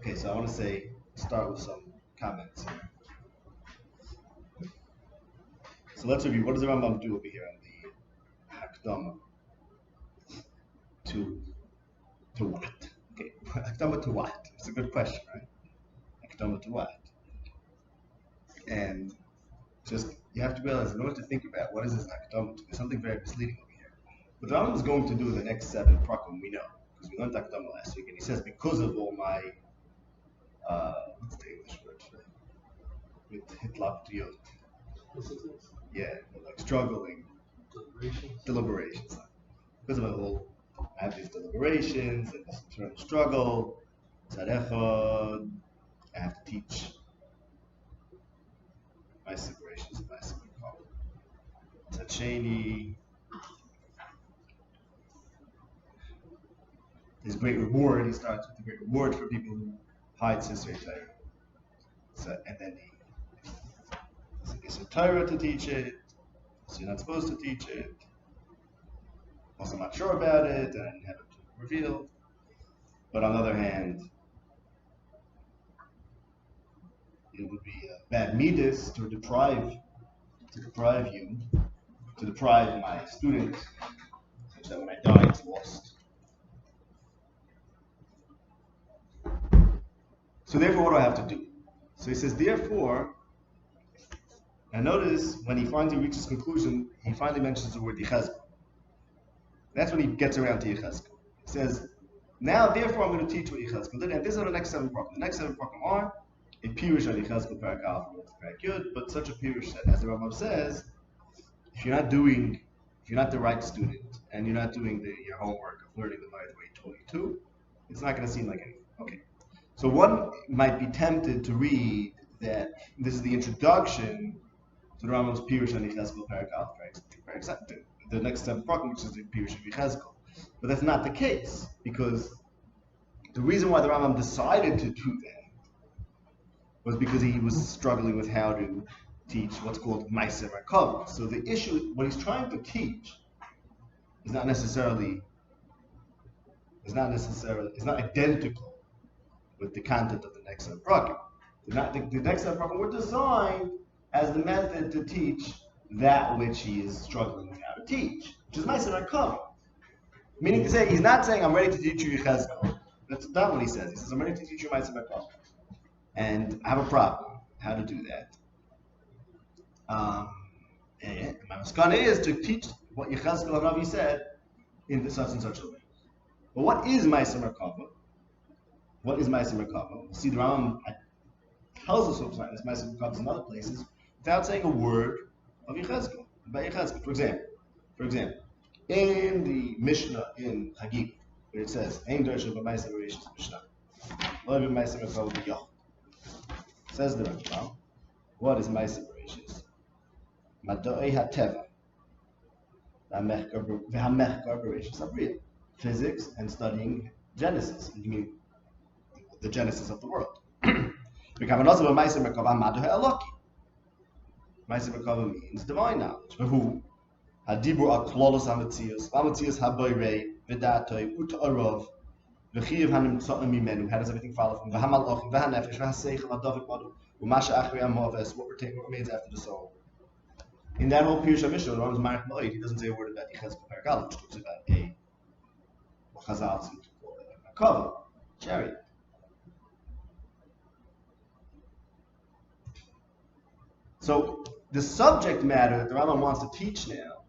Okay, so I want to start with some comments here. So let's review. What does the Rambam do over here on the Hakdama? To what? Okay, Hakdama to what? It's a good question, right? Hakdama to what? And just, you have to realize, in order to think about what is this Hakdama to, there's something very misleading over here. What the Rambam is going to do in the next 7 prakim, we know, because we learned Hakdama last week, and he says, because of all my, what's the English word for it? Hitlaptiyot. Yeah, like struggling. Deliberations. Because of my whole, I have these deliberations and this internal struggle. Tzad I have to teach my separations and Ma'aseh Merkavah. Tzad Sheni, there's great reward. He starts with a great reward for people who hide Sisrei Torah. So, and then it's a Torah to teach it, so you're not supposed to teach it. Also, I'm not sure about it, and I didn't have it revealed. But on the other hand, it would be bad midas to deprive my students, such that when I die, it's lost. So therefore, what do I have to do? So he says, therefore, and notice when he finally reaches conclusion, he finally mentions the word Yechezkel. That's when he gets around to Yechezkel. He says, now therefore I'm going to teach what Yechezkel did, and these are the next 7 prakim. The next 7 prakim are a pirush on Yechezkel Parak Aleph and Parak Yud, but such a pirush that, as the Rambam says, if you're not the right student, and you're not doing your homework of learning the Ma'aseh Way 22, it's not going to seem like anything. Okay. So one might be tempted to read that this is the introduction to the Rambam's pirush on Yechezkel Parak Aleph, the next 7 prakim, which is the pirush of Yechezkel. But that's not the case, because the reason why the Rambam decided to do that was because he was struggling with how to teach what's called Ma'aseh Merkavah. So the issue, what he's trying to teach, is not identical with the content of the next 7 prakim. The next 7 prakim were designed as the method to teach that which he is struggling with how to teach, which is Ma'aseh Merkavah. Meaning to say, he's not saying, I'm ready to teach you Yechezkel. That's not what he says. He says, I'm ready to teach you Ma'aseh Merkavah. And I have a problem, how to do that. And my maskana is to teach what Yechezkel HaNavi said in such and such a way. But what is Ma'aseh Merkavah? What is Ma'aseh Merkavah? We'll see the Rambam tells us what's Ma'aseh Merkavah in other places without saying a word of Yechezkel, about Yechezkel. For example, in the Mishnah in Hagib, where it says, Ein Darshan B'Ma'aseh Bereshis Mishnah, Lo B'Ma'aseh Merkavah B'Yoch. Says the Rambam, what is Ma'aseh Bereshis? Madoi HaTeva, V'Hamechkar Bereshis Abriya. Physics and studying Genesis. You mean the Genesis of the world. Ma'aseh Merkavah means divine knowledge. Who? Hadibur aklolos hametzius, hametzius haboyrei, v'datoi, ut'arov, v'chiv hanimtzo'im mimenu. How does everything follow from? V'hamalochim, v'hanefesh, v'haseichel, v'davik madu, u'masha achri amoves, what remains after the soul. In that whole Pirush HaMishnah, the Rambam's Marek Ma'od, he doesn't say a word about Yechezkel Parak Aleph, which talks about what Chazal seem to call a Merkavah, chariot. So the subject matter that the Rambam wants to teach now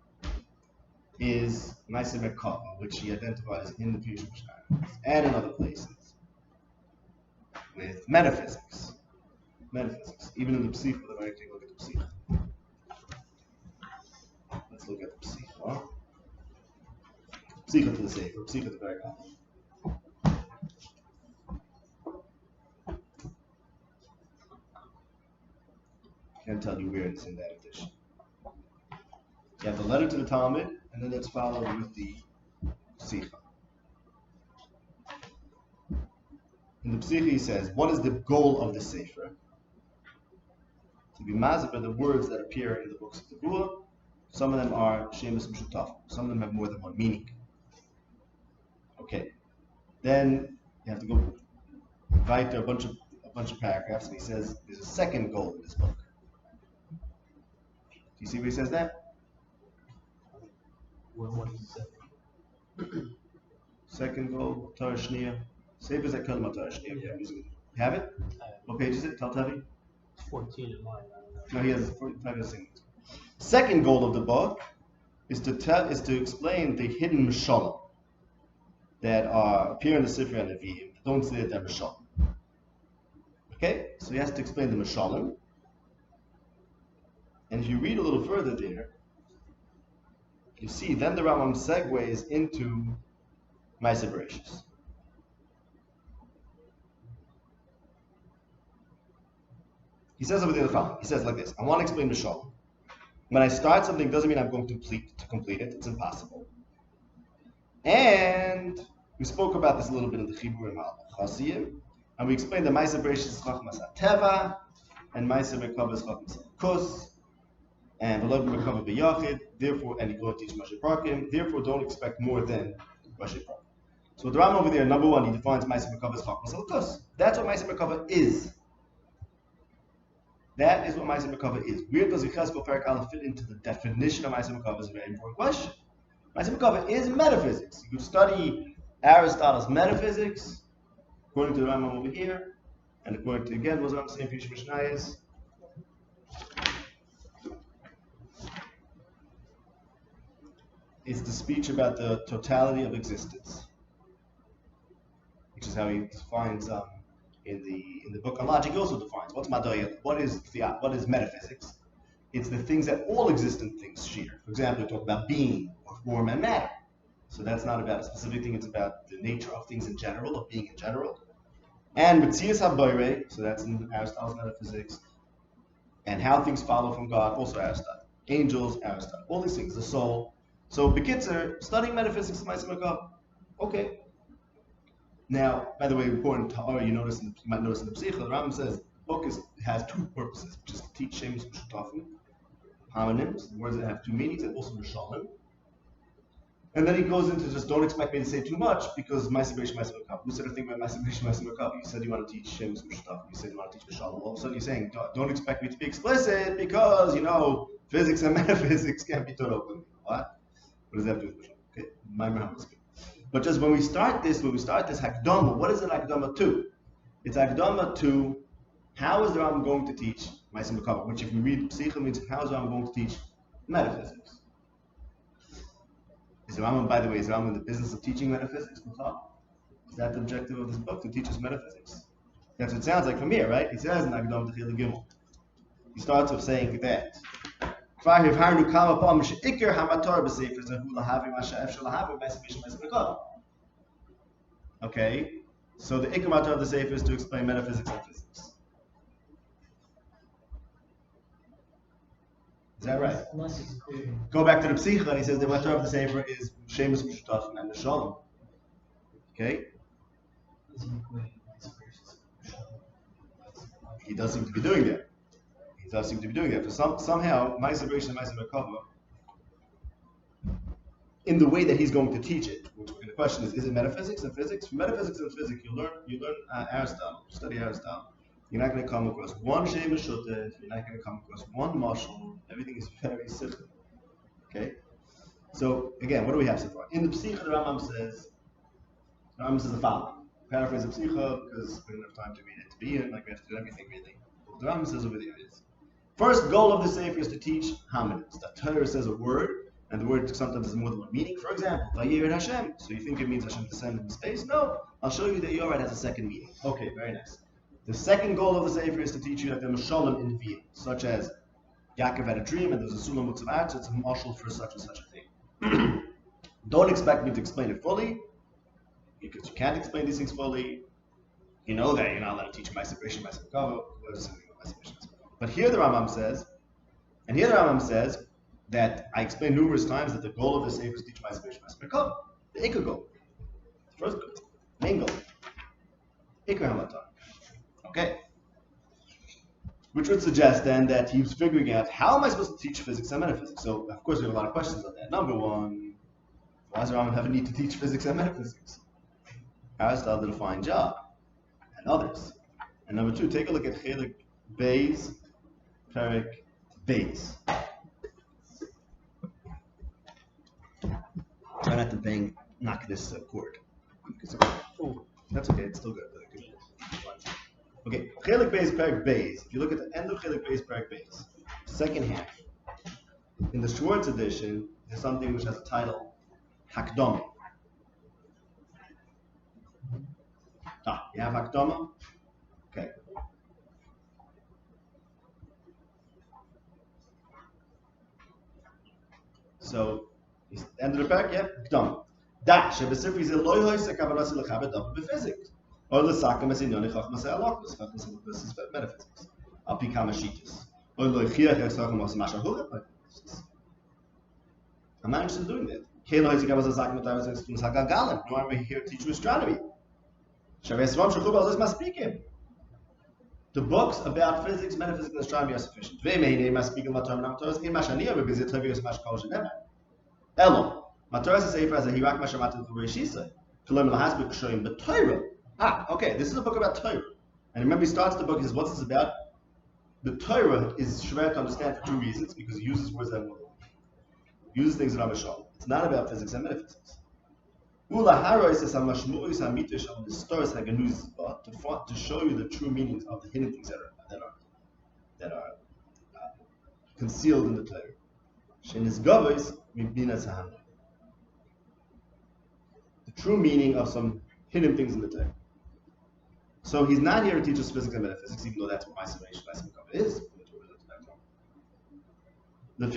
is Ma'aseh Merkavah, which he identifies in the Pirush HaMishnah and in other places with metaphysics. Even in the Psikha, the way take a look at the Psikha. Let's look at the Psikha. Psikha to the Sefer, Psikha to the very common. Can't tell you where it's in that edition. You have the letter to the Talmud, and then it's followed with the Psikha. In the Psikha he says, what is the goal of the Sefer? To be mazber the words that appear in the books of the Ruah. Some of them are shemus mishutaf. Some of them have more than one meaning. Okay. Then you have to go weiter, a bunch of paragraphs, and he says there's a second goal in this book. Do you see where he says that? What is it? Second goal, Torah Shniya. Sefer Zekel Torah Shniya. You have it? What page is it? Tell Tavi. 14 in mine. No, he has 45 things. Second goal of the book is to explain the hidden mashalim that appear in the Sifrei Nevi'im. Don't say that they're mashalim. Okay, so he has to explain the mashalim. And if you read a little further there, you see then the Rambam segues into Ma'aseh Bereshis. He says over there the following. He says like this: I want to explain mashalim. When I start something, doesn't mean I'm going to complete it. It's impossible. And we spoke about this a little bit in the Chibur and Chasiyim, and we explained that Ma'aseh Bereshis is Chachmas HaTeva, and Ma'aseh Merkavah is Chachmas HaKus, and V'lo Merkavah B'Yachid. Therefore, and you go teach Ma'aseh Prakim. Therefore, don't expect more than Ma'aseh Prakim. So the Rambam over there, number one, he defines Ma'aseh Merkavah as Chachmas HaKus. That's what Ma'aseh Merkavah is. That is what Ma'aseh Merkavah is. Where does Yechezkel Perek Aleph fit into the definition of Ma'aseh Merkavah is a very important question. Ma'aseh Merkavah is metaphysics. You could study Aristotle's metaphysics, according to the Rambam over here, and according to, again, what I'm saying, Pish Mishnayos. It's the speech about the totality of existence, which is how he defines in the book on logic. He also defines what's Madoya, what is metaphysics. It's the things that all existent things share. For example, we talk about being, or form, and matter. So that's not about a specific thing, it's about the nature of things in general, of being in general. And Metzias HaBoirei, so that's in Aristotle's metaphysics, and how things follow from God, also Aristotle. Angels, Aristotle, all these things, the soul. So Bekitzer, studying metaphysics of Ma'aseh Merkavah. Okay. Now, by the way, important Torah, you might notice in the Psicha, the Rambam says the book has two purposes, which is to teach Shemus Mishutafim, homonyms, words that have two meanings, and also Mishalim. And then he goes into just don't expect me to say too much because Ma'aseh Bereshis, Ma'aseh Merkavah. Who said a thing about Ma'aseh Bereshis, Ma'aseh Merkavah? You said you want to teach Shemus Mishutafim. You said you want to teach Mishalim. All of a sudden you're saying don't expect me to be explicit because physics and metaphysics can't be taught openly. What? What does that have to do with Mishalim? Okay, my memory is good. But just when we start this Hakdama, what is it Hakdama to? It's Hakdama to how is the Rambam going to teach Ma'aseh Merkavah, which if you read Psicha means how is the Rambam going to teach metaphysics? Is the Rambam, by the way, in the business of teaching metaphysics? Is that the objective of this book, to teach us metaphysics? That's what it sounds like from here, right? He says in Hakdama to Chilei Gimel. He starts with saying that. Okay, so the Ikar Matar of the Sefer is to explain metaphysics and physics. Is that right? Go back to the Psicha, and he says the Matar of the Sefer is Shemus Mishutafim and Mishalim. Okay? He does seem to be doing that. So somehow, Ma'aseh Bereshis and Ma'aseh Merkavah, in the way that he's going to teach it, which the question is it metaphysics and physics? For metaphysics and physics, you learn Aristotle, study Aristotle. You're not going to come across one Shem Shutef, you're not going to come across one Mashal. Everything is very simple. Okay? So, again, what do we have so far? In the Psicha, the Rambam says the following. Paraphrase the Psicha, because we don't have time to read it to be in, like we have to do everything really. What the Rambam says over there is, first goal of the Sefer is to teach homonyms. The Torah says a word, and the word sometimes has more than one meaning. For example, Vayir Hashem. So you think it means Hashem descended in space? No. I'll show you that Yored has a second meaning. Okay, very nice. The second goal of the Sefer is to teach you that there are Mashalim in Viyim, such as Yaakov had a dream and there's a Sulam Mutzav, so it's a mashal for such and such a thing. Don't expect me to explain it fully, because you can't explain these things fully. You know that you're not allowed to teach Ma'aseh Bereshis, Ma'aseh Merkavah. But here the Rambam says, that I explained numerous times that the goal of the Sefer is to teach Ma'aseh Bereshis, Ma'aseh Merkavah. The Ikar goal. The first goal. Main goal. Ikar Hamatar. Okay. Which would suggest then that he was figuring out how am I supposed to teach physics and metaphysics? So, of course, we have a lot of questions on that. Number one, why does Rambam have a need to teach physics and metaphysics? Aristotle did a fine job. others. And number two, take a look at Chelik Beis, Perek Beis. Try not to knock this cord. That's okay, it's still good. Okay, Chelik Beis, Perek Beis. If you look at the end of Chelik Beis, Perek Beis, second half, in the Schwartz edition, there's something which has a title, Hakdama. You have Hakdama? Okay. So, end of the parak, yeah? Hakdama. Da, shebesifri ze loy hoy se kavanasi lechabed davar bephysics. Or l'sakam es inyoni chachmas e'alokos, chachmas e'alokos is metaphysics. Al pi kama shitas. Or loy chiach esachim os masha hura. I'm not interested in doing that. Nor am I here to teach you astronomy. The books about physics, metaphysics, and astronomy are sufficient. Okay, this is a book about Torah. And remember, he starts the book, he says, what's this about? The Torah is shver to understand for two reasons, because he uses words that will uses things that are mashal. It's not about physics and metaphysics. To show you the true meanings of the hidden things that are concealed in the Torah. The true meaning of some hidden things in the Torah. So he's not here to teach us physics and metaphysics, even though that's what Ma'aseh Merkavah is. When I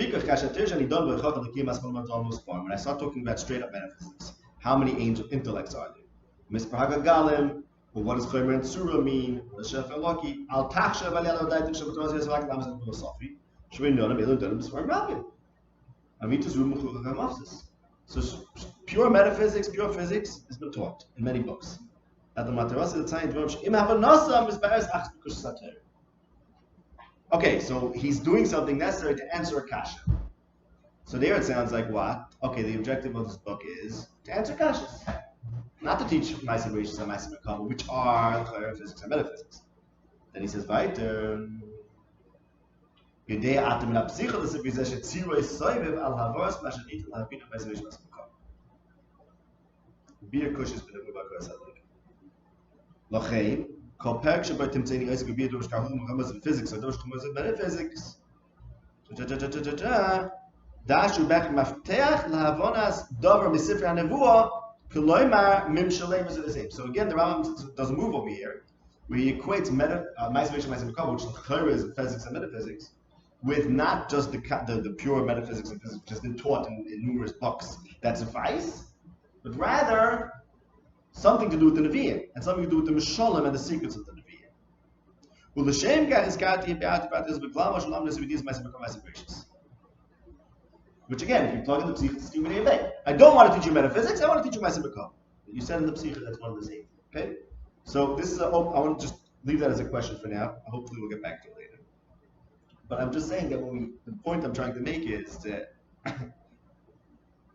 start talking about straight up metaphysics, how many angel intellects are there? Mispar Hagagalim, or what does Chomer and Surah mean? What does Shef Eloki? Al Tachshav Al Yalav Daitim Shabbatos Yisrael Lam Zed Philosophy. Shvei Nonam Elon Donim Mispar Malvin. Amitus Rum Chukha Gamafsis. So pure metaphysics, pure physics has been taught in many books. At the Matarasi the Tzayin Dvarim Im Havanasa Mispares Ach Kush Sater. Okay, so he's doing something necessary to answer a kasha. So there it sounds like what? Okay, the objective of this book is to answer kashas, not to teach Ma'aseh Merkavah and Ma'aseh Merkavah, which are physics and metaphysics. Then he says, weiter. Physics or those metaphysics. So again, the Rambam does a move over here, where he equates Ma'aseh Merkavah, which is physics and metaphysics, with not just the pure metaphysics and physics which has been taught in numerous books that suffice, but rather something to do with the Nevi'im, and something to do with the Mishalim and the secrets of the Nevi'im. Which again, if you plug in the Psicha, it's Tivnei Avei. I don't want to teach you metaphysics, I want to teach you Ma'aseh Merkavah. You said in the Psicha, that's one of the same. Okay? So this is I want to just leave that as a question for now. Hopefully we'll get back to it later. But I'm just saying that the point I'm trying to make is that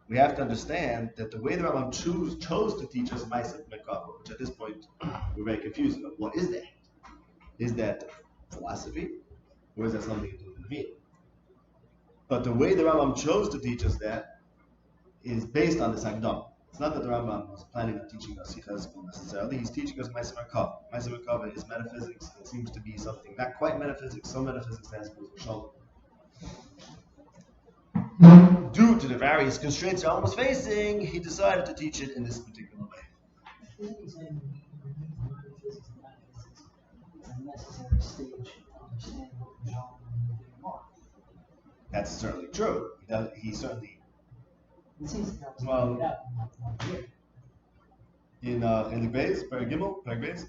we have to understand that the way the Rambam chose to teach us Ma'aseh Merkavah, which at this point we're very confused about. What is that? Is that philosophy, or is that something to do with the Nevi'im? But the way the Rambam chose to teach us that is based on this Hakdama. It's not that the Rambam was planning on teaching us Yechezkel necessarily. He's teaching us Ma'aseh Merkavah. Ma'aseh Merkavah is metaphysics. It seems to be something not quite metaphysics, some metaphysics that has to do with Shalom. Due to the various constraints the Rambam was facing, he decided to teach it in this particular way. It's a necessary stage to understand what the genre and the Nevi'im are. That's certainly true. He certainly. It seems that was Well, laid out in that one year. In Chelik Beis, Perek Gimel, Perek Beis.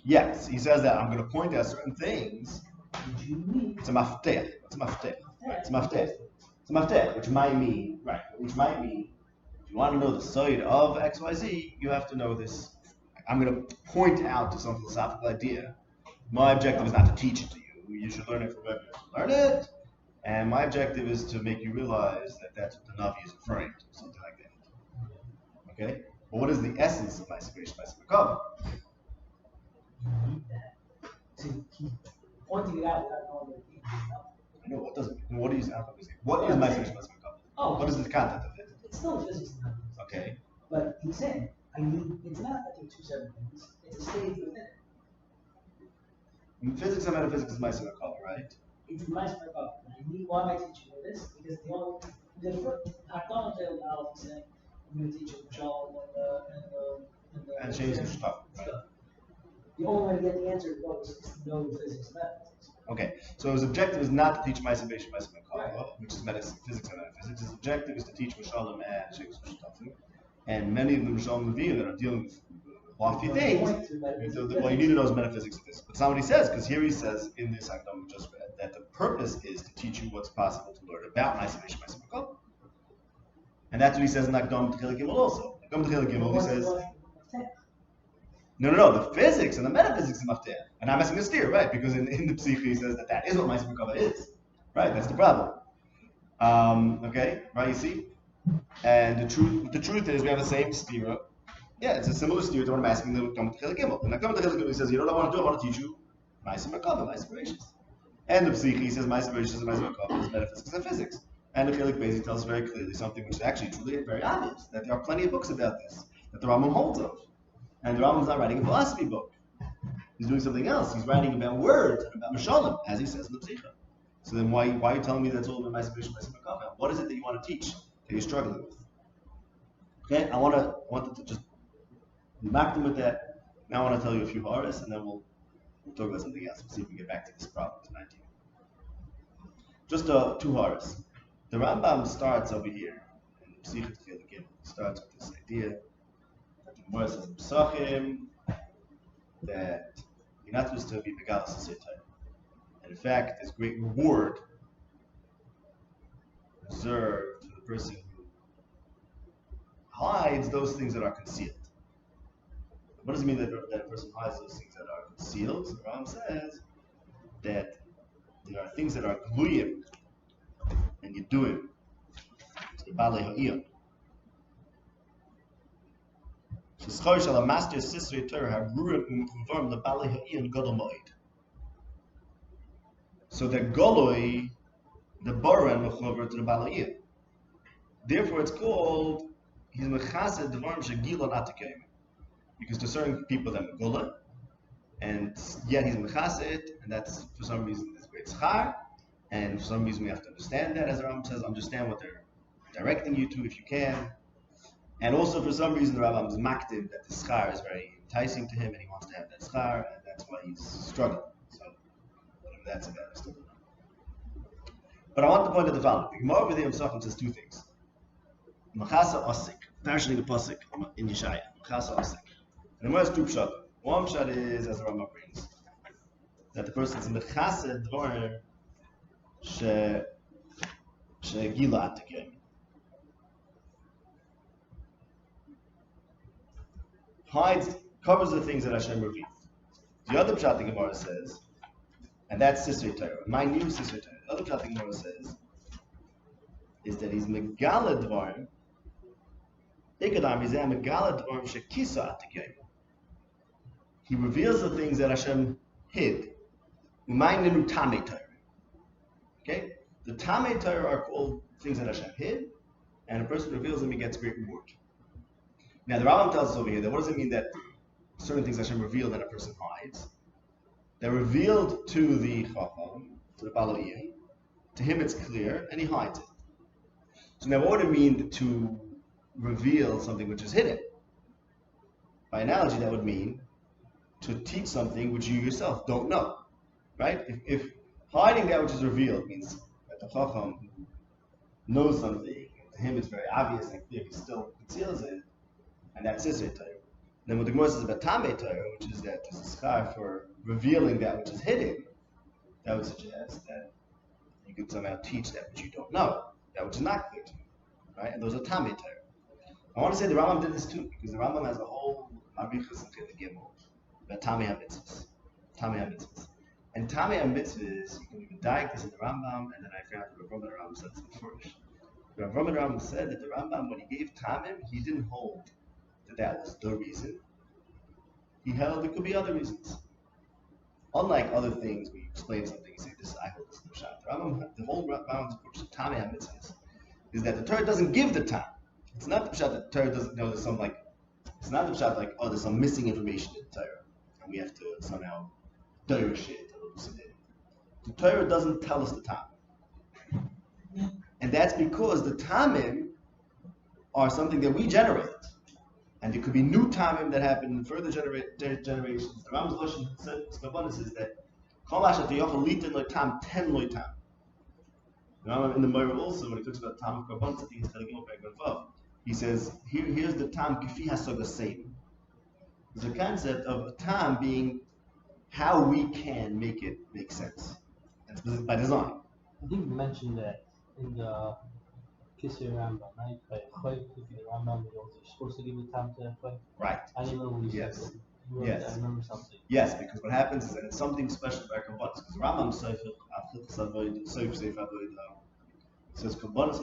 Yes, he says that I'm going to point out certain things. Did you mean? It's a maftech. It's a maftech. It's a maftech. It's a maftech, which might mean, if you want to know the side of XYZ, you have to know this. I'm going to point out to some philosophical idea. My objective is not to teach it to you. You should learn it from whoever you learn it. And my objective is to make you realize that that's what the Navi is referring to, something like that. Okay? Well, what is the essence of Ma'aseh Merkavah? So he pointing it out without knowing that he didn't know. I know, what does it mean? What is What is Ma'aseh Merkavah? Oh, What is the content of it? it's still physics and mathematics. Okay. But he's saying, it's not that they're two separate things. It's a stage within it. Physics and metaphysics is Ma'aseh Merkavah, right? It's the Ma'aseh Merkavah. Why am I teaching you this? Because the first Hakdama Tail now is saying, I'm going to teach you Michal And change the stuff. Right? The only way to get the answer to go is to know the physics and metaphysics. Okay, so his objective is not to teach Ma'aseh Merkavah, which is physics and metaphysics. His objective is to teach Mishalim and Sheikh's Mishalim. And many of the Mishalim that are dealing with lofty things, well, you need to know his metaphysics of this. But it's not what he says, because here he says in this Akdam we just read that the purpose is to teach you what's possible to learn about Ma'aseh Merkavah. And that's what he says in Akdam T'chil Gimel also. Akdam T'chil Gimel, he says, no, the physics and the metaphysics is Mafteh. And I'm asking a steer, right? Because in the Psyche he says that is what Ma'aseh Merkavah is. Right, that's the problem. Okay, right, you see? And the truth is we have the same stira. Yeah, it's a similar stira to what I'm asking the Akdam T'chil Gimel. And Akdam T'chil Gimel he says, you know what I want to do? I want to teach you Ma'aseh Merkavah, Ma'aseh Bereshis. And the Psyche he says Ma'aseh Bereshis and Ma'aseh Merkavah is metaphysics and physics. And the Chelik Bezi tells us very clearly something which is actually truly very obvious, that there are plenty of books about this, that the Rambam holds of. And the Rambam is not writing a philosophy book. He's doing something else. He's writing about words and about Mishalim, as he says in the Psicha. So then why are you telling me that's all about Ma'aseh Merkavah? What is it that you want to teach that you're struggling with? Okay, I wanted to just be back with that. Now I want to tell you a few haras, and then we'll talk about something else. We'll see if we can get back to this problem tonight. Just two haras. The Rambam starts over here in Psicha T'chil Gimel. Starts with this idea that the Gemara says in Pesachim that you're not supposed to be megalos Seitai. And in fact, there's great reward reserved for the person who hides those things that are concealed. What does it mean that a person hides those things that are concealed? So the Rambam says that there are things that are gluyim and you do it. It's the Balei Ha'iyah. Sh'schar shal ha'master sisrei Torah ha'brurim u'mchuvarm le'Balei Ha'iyah gadol ma'id. So that goloi, the boran mechuvar to the Balei Ha'iyah. Therefore, it's called he's mechased dvarim shegilon atikayim. Because to certain people that megula, and yet he's mechased, and that's for some reason this great schar. And for some reason we have to understand that, as the Rambam says, understand what they're directing you to if you can. And also for some reason the Rambam is maktiv that the schar is very enticing to him and he wants to have that schar, and that's why he's struggling. So whatever that's about, I still don't know. But I want to point out the following. The Gemara over there in Pesachim says two things. Machasa osik, parashing a pasuk in Yeshaya. Machasa osik. And the Gemara has two pshat. One pshat is, as the Rambam brings, that the person is mechasa dvar shegila atikayim. Hides, covers the things that Hashem revealed. The other pshat the Gemara says, and that's Sisrei Torah, my new Sisrei Torah. The other pshat the Gemara says is that he's megala dvarim, ikadam he's megala dvarim shekisa atikayim. He reveals the things that Hashem hid. Umaynenu tamei Torah. Okay, the tamei Torah are called things that Hashem hid, and a person reveals them, he gets great reward. Now the Rambam tells us over here that what does it mean that certain things Hashem revealed that a person hides? They're revealed to the Chacham, to the Baloi. To him it's clear, and he hides it. So now what would it mean to reveal something which is hidden? By analogy, that would mean to teach something which you yourself don't know. Right? If hiding that which is revealed means that the Chacham knows something, to him it's very obvious and clear, he still conceals it, and that's Sisrei Torah. Then what the Gemara says about Tamei Torah, which is that there's a schar for revealing that which is hidden, that would suggest that you could somehow teach that which you don't know, that which is not clear to you. Right? And those are Tamei Torah. I want to say the Rambam did this too, because the Rambam has a whole Marichas and Chilek Gimel about Tamei HaMitzvahs. Tamei HaMitzvahs. And Tamei HaMitzvahs, you can even diagnose this in the Rambam, and then I found that Rav Rambam said this before. Rav Rambam said that the Rambam, when he gave Tamim, he didn't hold that was the reason. He held there could be other reasons. unlike other things where you explain something, you say this I hold this is the pshat. The whole Rambam's approach to Tamei HaMitzvahs is that the Torah doesn't give the time. It's not the pshat that the Torah doesn't know there's some like. It's not the pshat like there's some missing information in the Torah and we have to somehow derish it. The Torah doesn't tell us the time, and that's because the tamim are something that we generate. And there could be new tamim that happen in further generations. The Rambam's Lashon says that Kol Asher Yochel Litin Lo Tam Ten Lo Tam. The Rambam in the Morah also, when he talks about tam of Karbonis, I think it's Chelek Gimel Perek Vav. He says here's the tam Kifi Hasog Aseim. There's a concept of a tam being how we can make it make sense. It's by design. I think you mentioned that in the Kisser Rambam, right? Like Choy, the Rambam, you're supposed to give a time to Choy. Right. I didn't know what you Yes. said. Yes. I remember something. Yes, because what happens is that it's something special about Kabbalah. Because Rambam says Kabbalah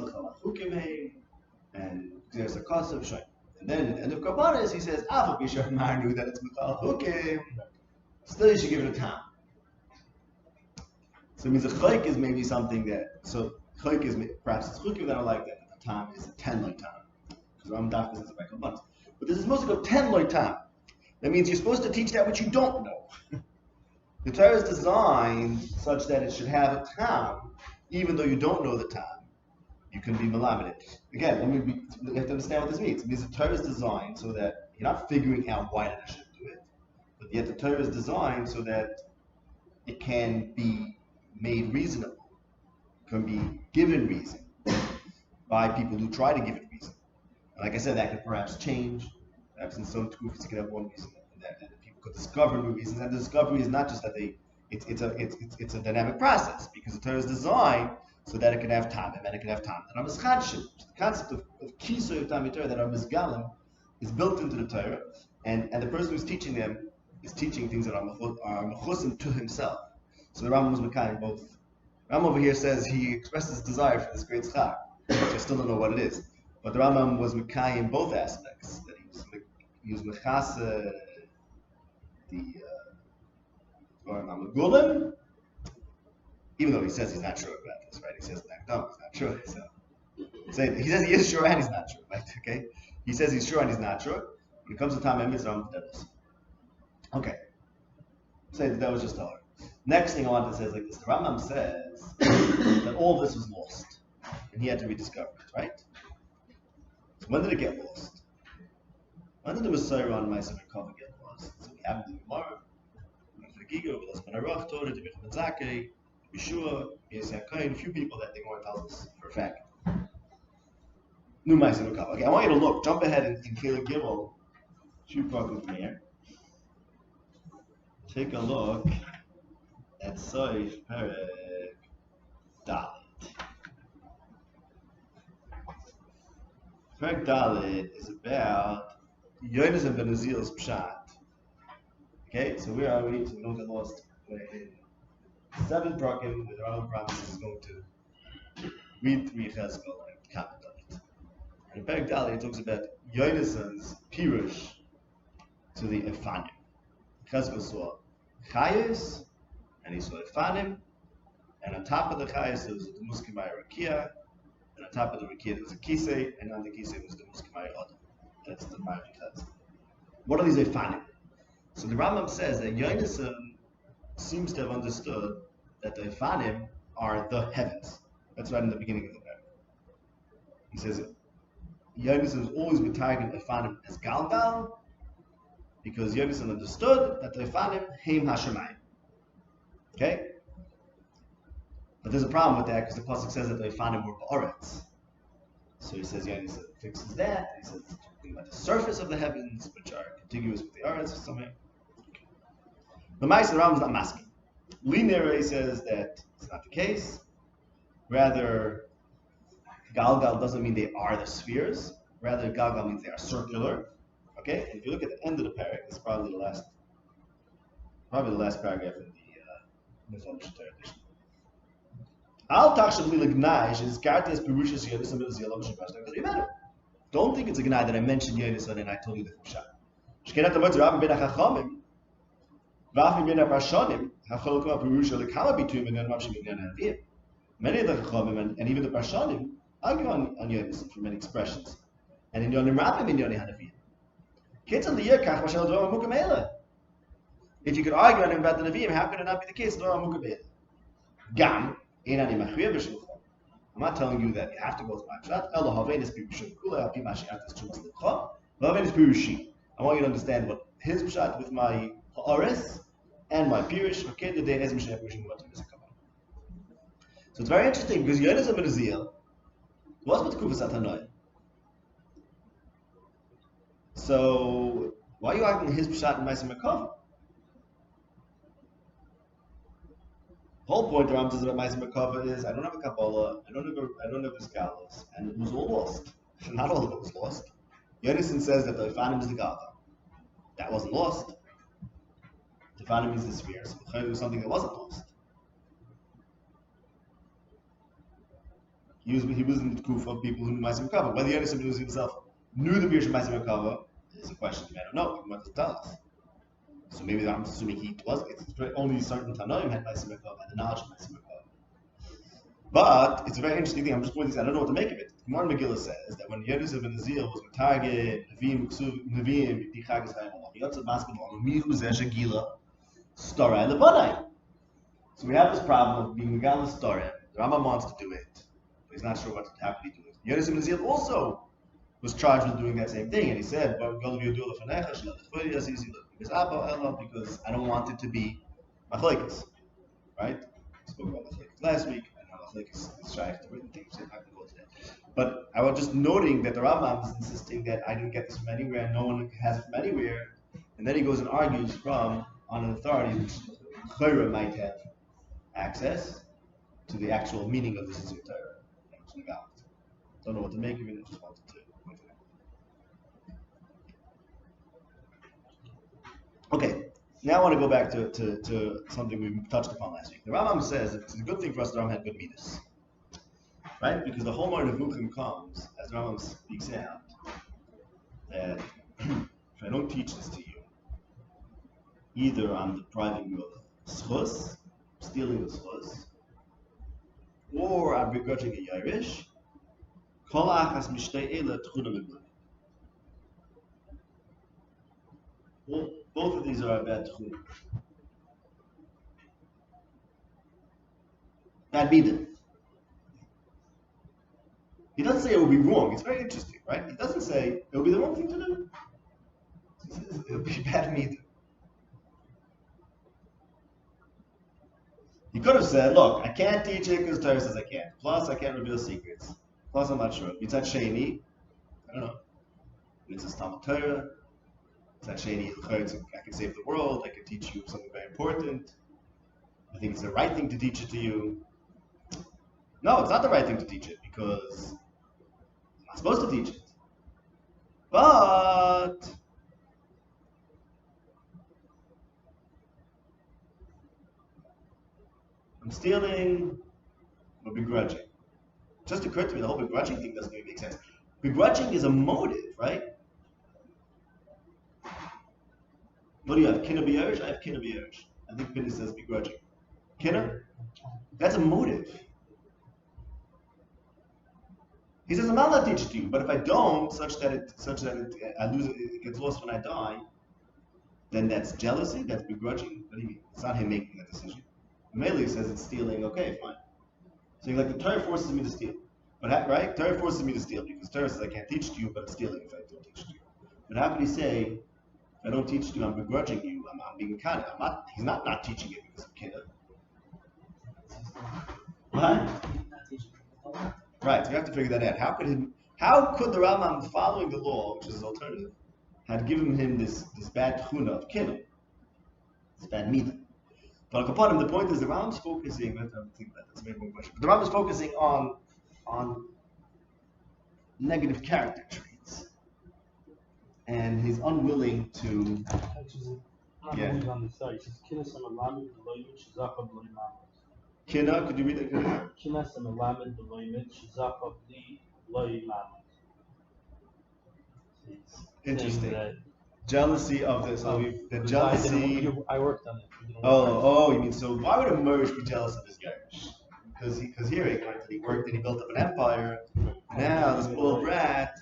and there's a cause of shayim. And then at the end of Kabbalah he says Afal Bishar Marnu that it's Mechal Chukim. Still you should give it a time. So it means a chayk is maybe something that chayk is perhaps it's chukim that are like that. The time is a 10 loy time. Because Rambam Daf says about Kabbalah. But this is supposed to go 10 loy time. That means you're supposed to teach that which you don't know. The Torah is designed such that it should have a time, even though you don't know the time. You can be melamed. Again, you have to understand what this means. It means the Torah is designed so that you're not figuring out why I should do it, but yet the Torah is designed so that it can be made reasonable, can be given reason by people who try to give it reason. And like I said, that could perhaps change. Perhaps in some tefillos you could have one reason, and people could discover new reasons. And the discovery is not just that it's a dynamic process, because the Torah is designed so that it can have time, and then it can have time. And the concept of kisoy of time Torah that are mizgalim is built into the Torah, and the person who's teaching them is teaching things that are mechusim to himself. So the Rambam was mekayim both. Rambam over here says he expressed his desire for this great schar, which I still don't know what it is. But the Rambam was mekayim both aspects. That he was mechase the Gulim, even though he says he's not sure about this, right? He says no, he's not sure. So he says he is sure and he's not sure, right? Okay, he says he's sure and he's not sure. When it comes to time, Rambam devils. Okay, say that was just all. Next thing I want to say is like this: the Rambam says that all of this was lost, and he had to rediscover it, right? So when did it get lost? When did the Messiah on Ma'aseh Merkavah get lost? So we have the Gemara, Torah, Yeshua, a few people that the Gemara tells us for a fact. New Ma'aseh Merkavah. Okay, I want you to look, jump ahead in Chelek Gimel, shoot with me here. Take a look at Soif Perek Dalet. Perek Dalet is about Yonasan ben Uziel's pshat. Okay, so where are we? So we don't get lost. We're in 7th Prakim, where the Rambam promises is going to read through Yechezkel and comment on it. And in Perek Dalet, it talks about Yonasan's pirush to the Efanim. Yechezkel saw Chayes, and he saw Efanim, and on top of the Chayes there was the Muskimai Rakia, and on top of the Rakia there was a Kisei, and on the Kisei was the Muskimai Adam. That's the Ma'aseh Merkavah. What are these Efanim? So the Rambam says that Yonasan seems to have understood that the Efanim are the heavens. That's right in the beginning of the paragraph. He says Yonasan has always been targeting Efanim as Galgal, because Yonasan understood that the Efanim Heim Hashemayim. Okay? But there's a problem with that, because the pasuk says that the Efanim were Ba'aretz. So he says Yonasan fixes that. He says it's talking about the surface of the heavens, which are contiguous with the Aretz somewhere. The Ma'aseh Rambam is not masking. Linere says that it's not the case. Rather, Galgal doesn't mean they are the spheres. Rather, Galgal means they are circular. Okay, and if you look at the end of the paragraph, it's probably the last paragraph in the Mizrahish edition. Al tachshav li l'gnai is kartes perushas Yonasan ben Uziel l'mashipashta v'zimenu. Don't think it's a gnai that I mentioned Yonasan and I told you the pshat. Shkenat amot Rambam ben Chachamim. Many of the Chachamim and even the Parshanim argue on Yonasan for many expressions. And in Yonim Rambam in Yoni Hanavim. If you could argue on him about the Nevi'im, how could it not be the case? Gam, I'm not telling you that you have to go to my pshat. I want you to understand what his pshat with my ha'ares and my pirish. So it's very interesting because Yonasan ben Uziel was with Kufas Atanoim. So why are you arguing his pshat and Ma'aseh Merkavah? The whole point the Rambam says about Ma'aseh Merkavah is I don't have a Kabbalah, I don't have a Galos, and it was all lost. Not all of it was lost. Yonasan says that the Ifanim is the Gava. That wasn't lost. The Ifanim is the sphere, so it was something that wasn't lost. He was in the group of people who knew Ma'aseh Merkavah. Whether Yonasan himself knew the Birsh of Ma'aseh Merkavah is a question I don't know. What does it tell us? So maybe I'm assuming he was. It's only certain Tanoim had Ma'aseh Merkavah and the knowledge of Ma'aseh Merkavah. But it's a very interesting thing. I'm just pointing this out. I don't know what to make of it. The Gemara Megillah says that when Yonasan ben Uziel was Target, Nevi'im, Dichagas Hayamah, Yotzad Maskevah, Mihu Zesha Gila, Storah and the Banai. So we have this problem of being Megala Storah. The Rambam wants to do it, but he's not sure how to do it. Yonasan ben Uziel also was charged with doing that same thing, and he said, because I don't want it to be machlekes, right? We spoke about machlekes last week, and how machlekes is shaykh to written things. I'm not going to go today. But I was just noting that the Rambam is insisting that I didn't get this from anywhere, and no one has it from anywhere, and then he goes and argues on an authority which Torah might have access to the actual meaning of this is Torah. Don't know what to make of it. I just wanted to. Okay, now I want to go back to something we touched upon last week. The Rambam says that it's a good thing for us that Rambam had good midas, right? Because the whole Mar Nevuchim comes, as the Rambam speaks out, that if I don't teach this to you, either I'm depriving you of schus, stealing the schus, or I'm begrudging a Yairish, kol achas mishtei eila tchuna mibla. Both of these are a bad tchum. Bad midah. He doesn't say it will be wrong. It's very interesting, right? He doesn't say it will be the wrong thing to do. He says it will be bad midah. He could have said, look, I can't teach it because Torah says I can't. Plus, I can't reveal secrets. Plus, I'm not sure. Mitzat Sheni, I don't know. Mitzat Talmud Torah. Mitzat Sheni, I can save the world. I can teach you something very important. I think it's the right thing to teach it to you. No, it's not the right thing to teach it because I'm not supposed to teach it. But I'm stealing or begrudging. It just occurred to me the whole begrudging thing doesn't really make sense. Begrudging is a motive, right? What do you have? Kinna b'yersh? I have kinna b'yersh. I think Pinna says begrudging. Kinna? That's a motive. He says, I'm not allowed to teach it to you, but if I don't, such that I lose it, it gets lost when I die, then that's jealousy, that's begrudging. What do you mean? It's not him making that decision. Mele says it's stealing, okay, fine. So you're like, the Torah forces me to steal. But right? Torah forces me to steal because Torah says I can't teach it to you, but it's stealing if I don't teach it to you. But how could he say, if I don't teach it to you, I'm begrudging you, I'm being kind of, he's not teaching it because of kinna. What? Right, so you have to figure that out. How could the Rambam, following the law, which is his alternative, had given him this bad tchuna of kinna, this bad midah? But upon him, the point is the Rambam's focusing. Let's think about that's a very important question. But the Rambam's focusing on negative character traits, and he's unwilling to. Yeah. On the side, Kina, could you read that? Interesting. Jealousy of this. So the jealousy. I worked on it. You mean so? Why would a merge be jealous of his Gersh? Because here he worked and he built up an empire. Now this little brat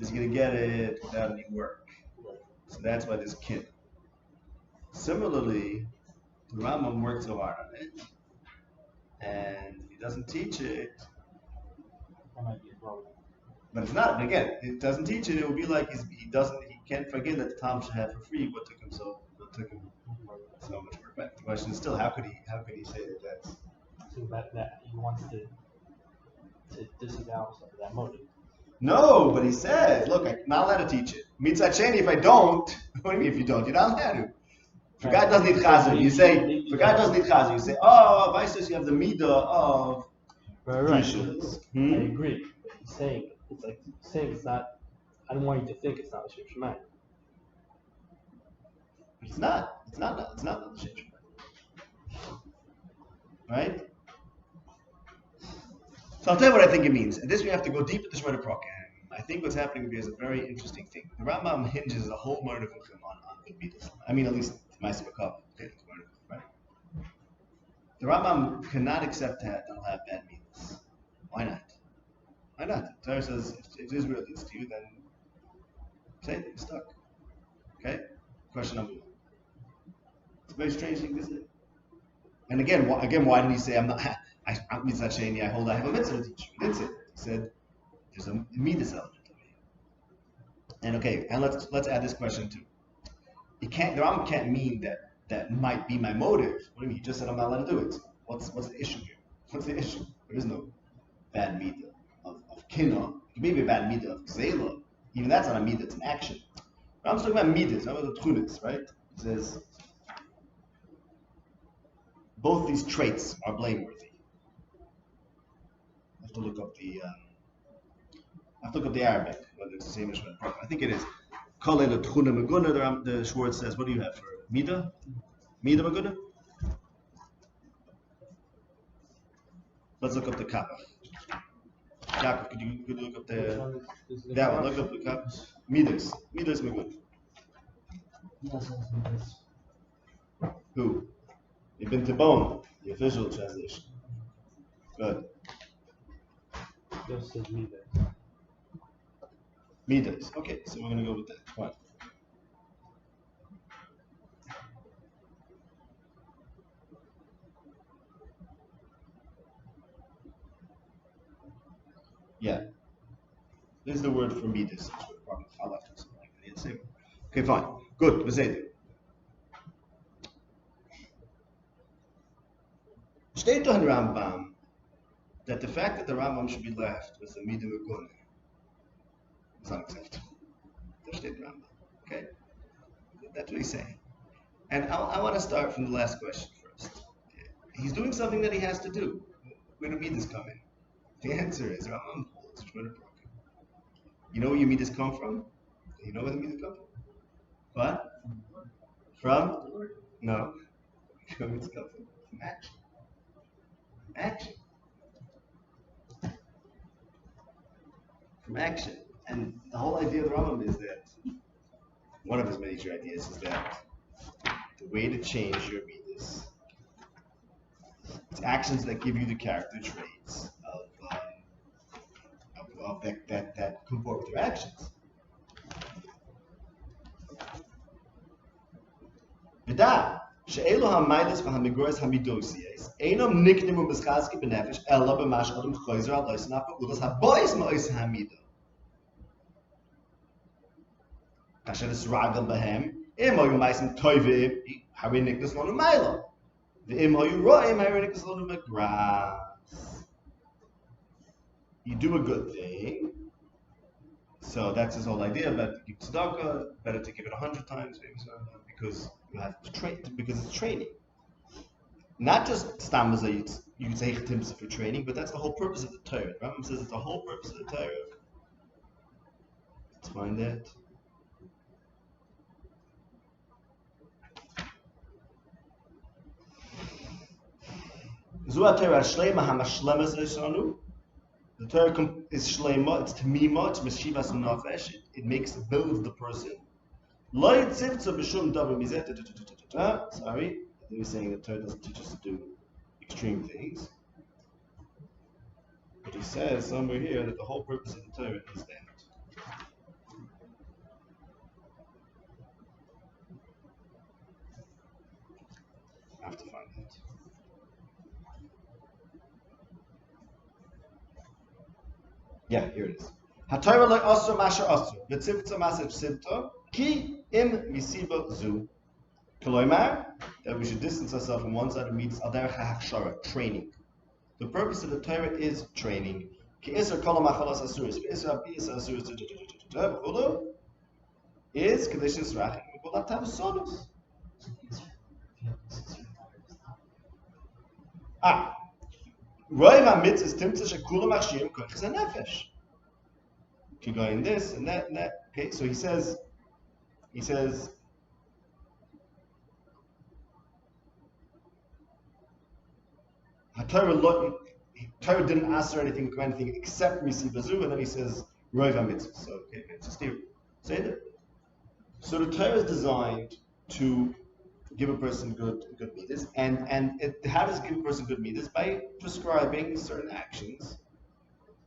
is going to get it without any work. So that's why there's kin. Similarly, the Rambam worked so hard on it, and if he doesn't teach it, That might be a problem. but it's not. Again, it doesn't teach it. It will be like he can't forget that the Tom should have for free what took him so much work. But the question is still, how could he say that that's So that he wants to disavow that motive. no? But he says, look, I'm not allowed to teach it. Mitzat sheni, if I don't, what do you mean if you don't? You're not allowed to. If a guy doesn't need chazan, you say, if a guy doesn't need chazan, you say, oh, Vices, you have the midah of Right. Rishus. I agree. But he's saying it's not. I don't want you to think it's not a Shem Shemayim. It's not. It's not the Shem Shemayim. Right? So I'll tell you what I think it means. And this we have to go deep into Shemona Prokem. I think what's happening here is a very interesting thing. The Rambam hinges a whole murder on good midas. I mean, at least Ma'aseh Merkavah. Right? The Rambam cannot accept that they'll have bad midas. Why not? Why not? The Torah says if Israel leads to you, then say it, you're stuck. Okay? Question number one. It's a very strange thing, isn't it? And again, why didn't he say I'm mitzvah sheni? I have a mitzvah to teach you. He didn't say that. He said there's a midas element over here. And okay, and let's add this question too. The Rambam can't mean that might be my motive. What do you mean? He just said I'm not allowed to do it. What's the issue here? What's the issue? There is no bad midah of kinah. It may be a bad midah of gzela. Even that's not a midah, it's an action. I'm talking about midas, I'm about the tchunas, right? It says both these traits are blameworthy. I have to look up the Arabic, whether it's the same as Shemona. I think it is. Kol ela tchuna meguna. The Schwartz says, what do you have for midah? Midah meguna. Let's look up the kappa. Jacob, could you look up that one? Look up the kappa. Midas meguna. Who? Ibn Tibbon, the official translation. Good. Just says Midas. Midas. Okay, so we're going to go with that. Fine. Yeah. This is the word for midas. Okay, fine. Good. Beseder. Steht doch in Rambam that the fact that the Rambam should be left with the midah meguna is unacceptable. That steht in Rambam. Okay? That's what he's saying. And I want to start from the last question first. He's doing something that he has to do. Where do midas come in? The answer is Rambam holds Shemona Prokem. You know where your midas come from? You know where the midas come from? What? From? No. Where midas come from? From action. Action. From action. And the whole idea of the Rambam is that one of his major ideas is that the way to change your midas, it's actions that give you the character traits of that comport with your actions. V'da she'elu ha'maidas v'hamigores hamidosiyes einam niknimu b'schazki b'nefesh ela b'mash adam choyzer al oisin ha'pa'udas ha'bois ma'oisin ha'midah kasher esragal b'hem im hoyu ma'asim toivim hari niknas lonu ma'ila v'im hoyu ro'im hari niknas lonu ma'gras. You do a good thing, so that's his whole idea. Better to give tzedakah, better to give it 100 times, because you have to train. Because it's training, not just stam you can say timsa for training, but that's the whole purpose of the Torah. Rambam says it's the whole purpose of the Torah. Let's find that. Zu Torah shleima hamashlema zeshanu. The Torah is shleima, it's tamima, it's meshivas nafesh. It builds the person. Sorry, he was saying that Torah doesn't teach us to do extreme things. But he says somewhere here that the whole purpose of the Torah is that. I have to find it. Yeah, here it is. HaTorah lo asur masher asur, v'tzivtza maseh tzivta, ki im misiba zu. Koloimar, that we should distance ourselves from one side of mitzvah, al derech ha'achshara, training. The purpose of the Torah is training. Ki isur kol ha'machalas asuris, v'isur ha'piyas asuris, v'chulu, is kedishis rachim, v'kol ha'tav sonus. Roiv ha'mitzvahs timtza shekulam achshiyim kochis ha'nefesh. Could go in this and that and that. Okay, so he says, Torah didn't ask her anything, command anything except misibazu, and then he says roiv hamitzvah. So okay, it's just here. Say that. So the Torah is designed to give a person good midas, and how does it give a person good midas? By prescribing certain actions,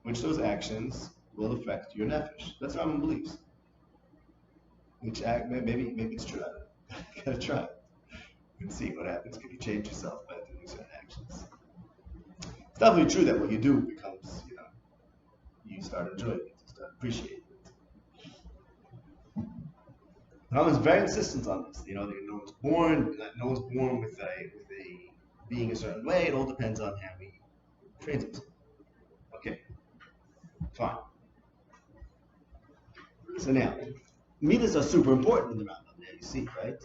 which those actions will affect your nefesh. That's what Rambam believes. Which maybe it's true. You gotta try it and see what happens. Can you change yourself by doing certain actions? It's definitely true that what you do becomes, you start enjoying it, you start appreciating it. Rambam is very insistent on this. No one's born with a being a certain way. It all depends on how we train it. Okay, fine. So now, midas are super important in the Rambam. Now you see, right?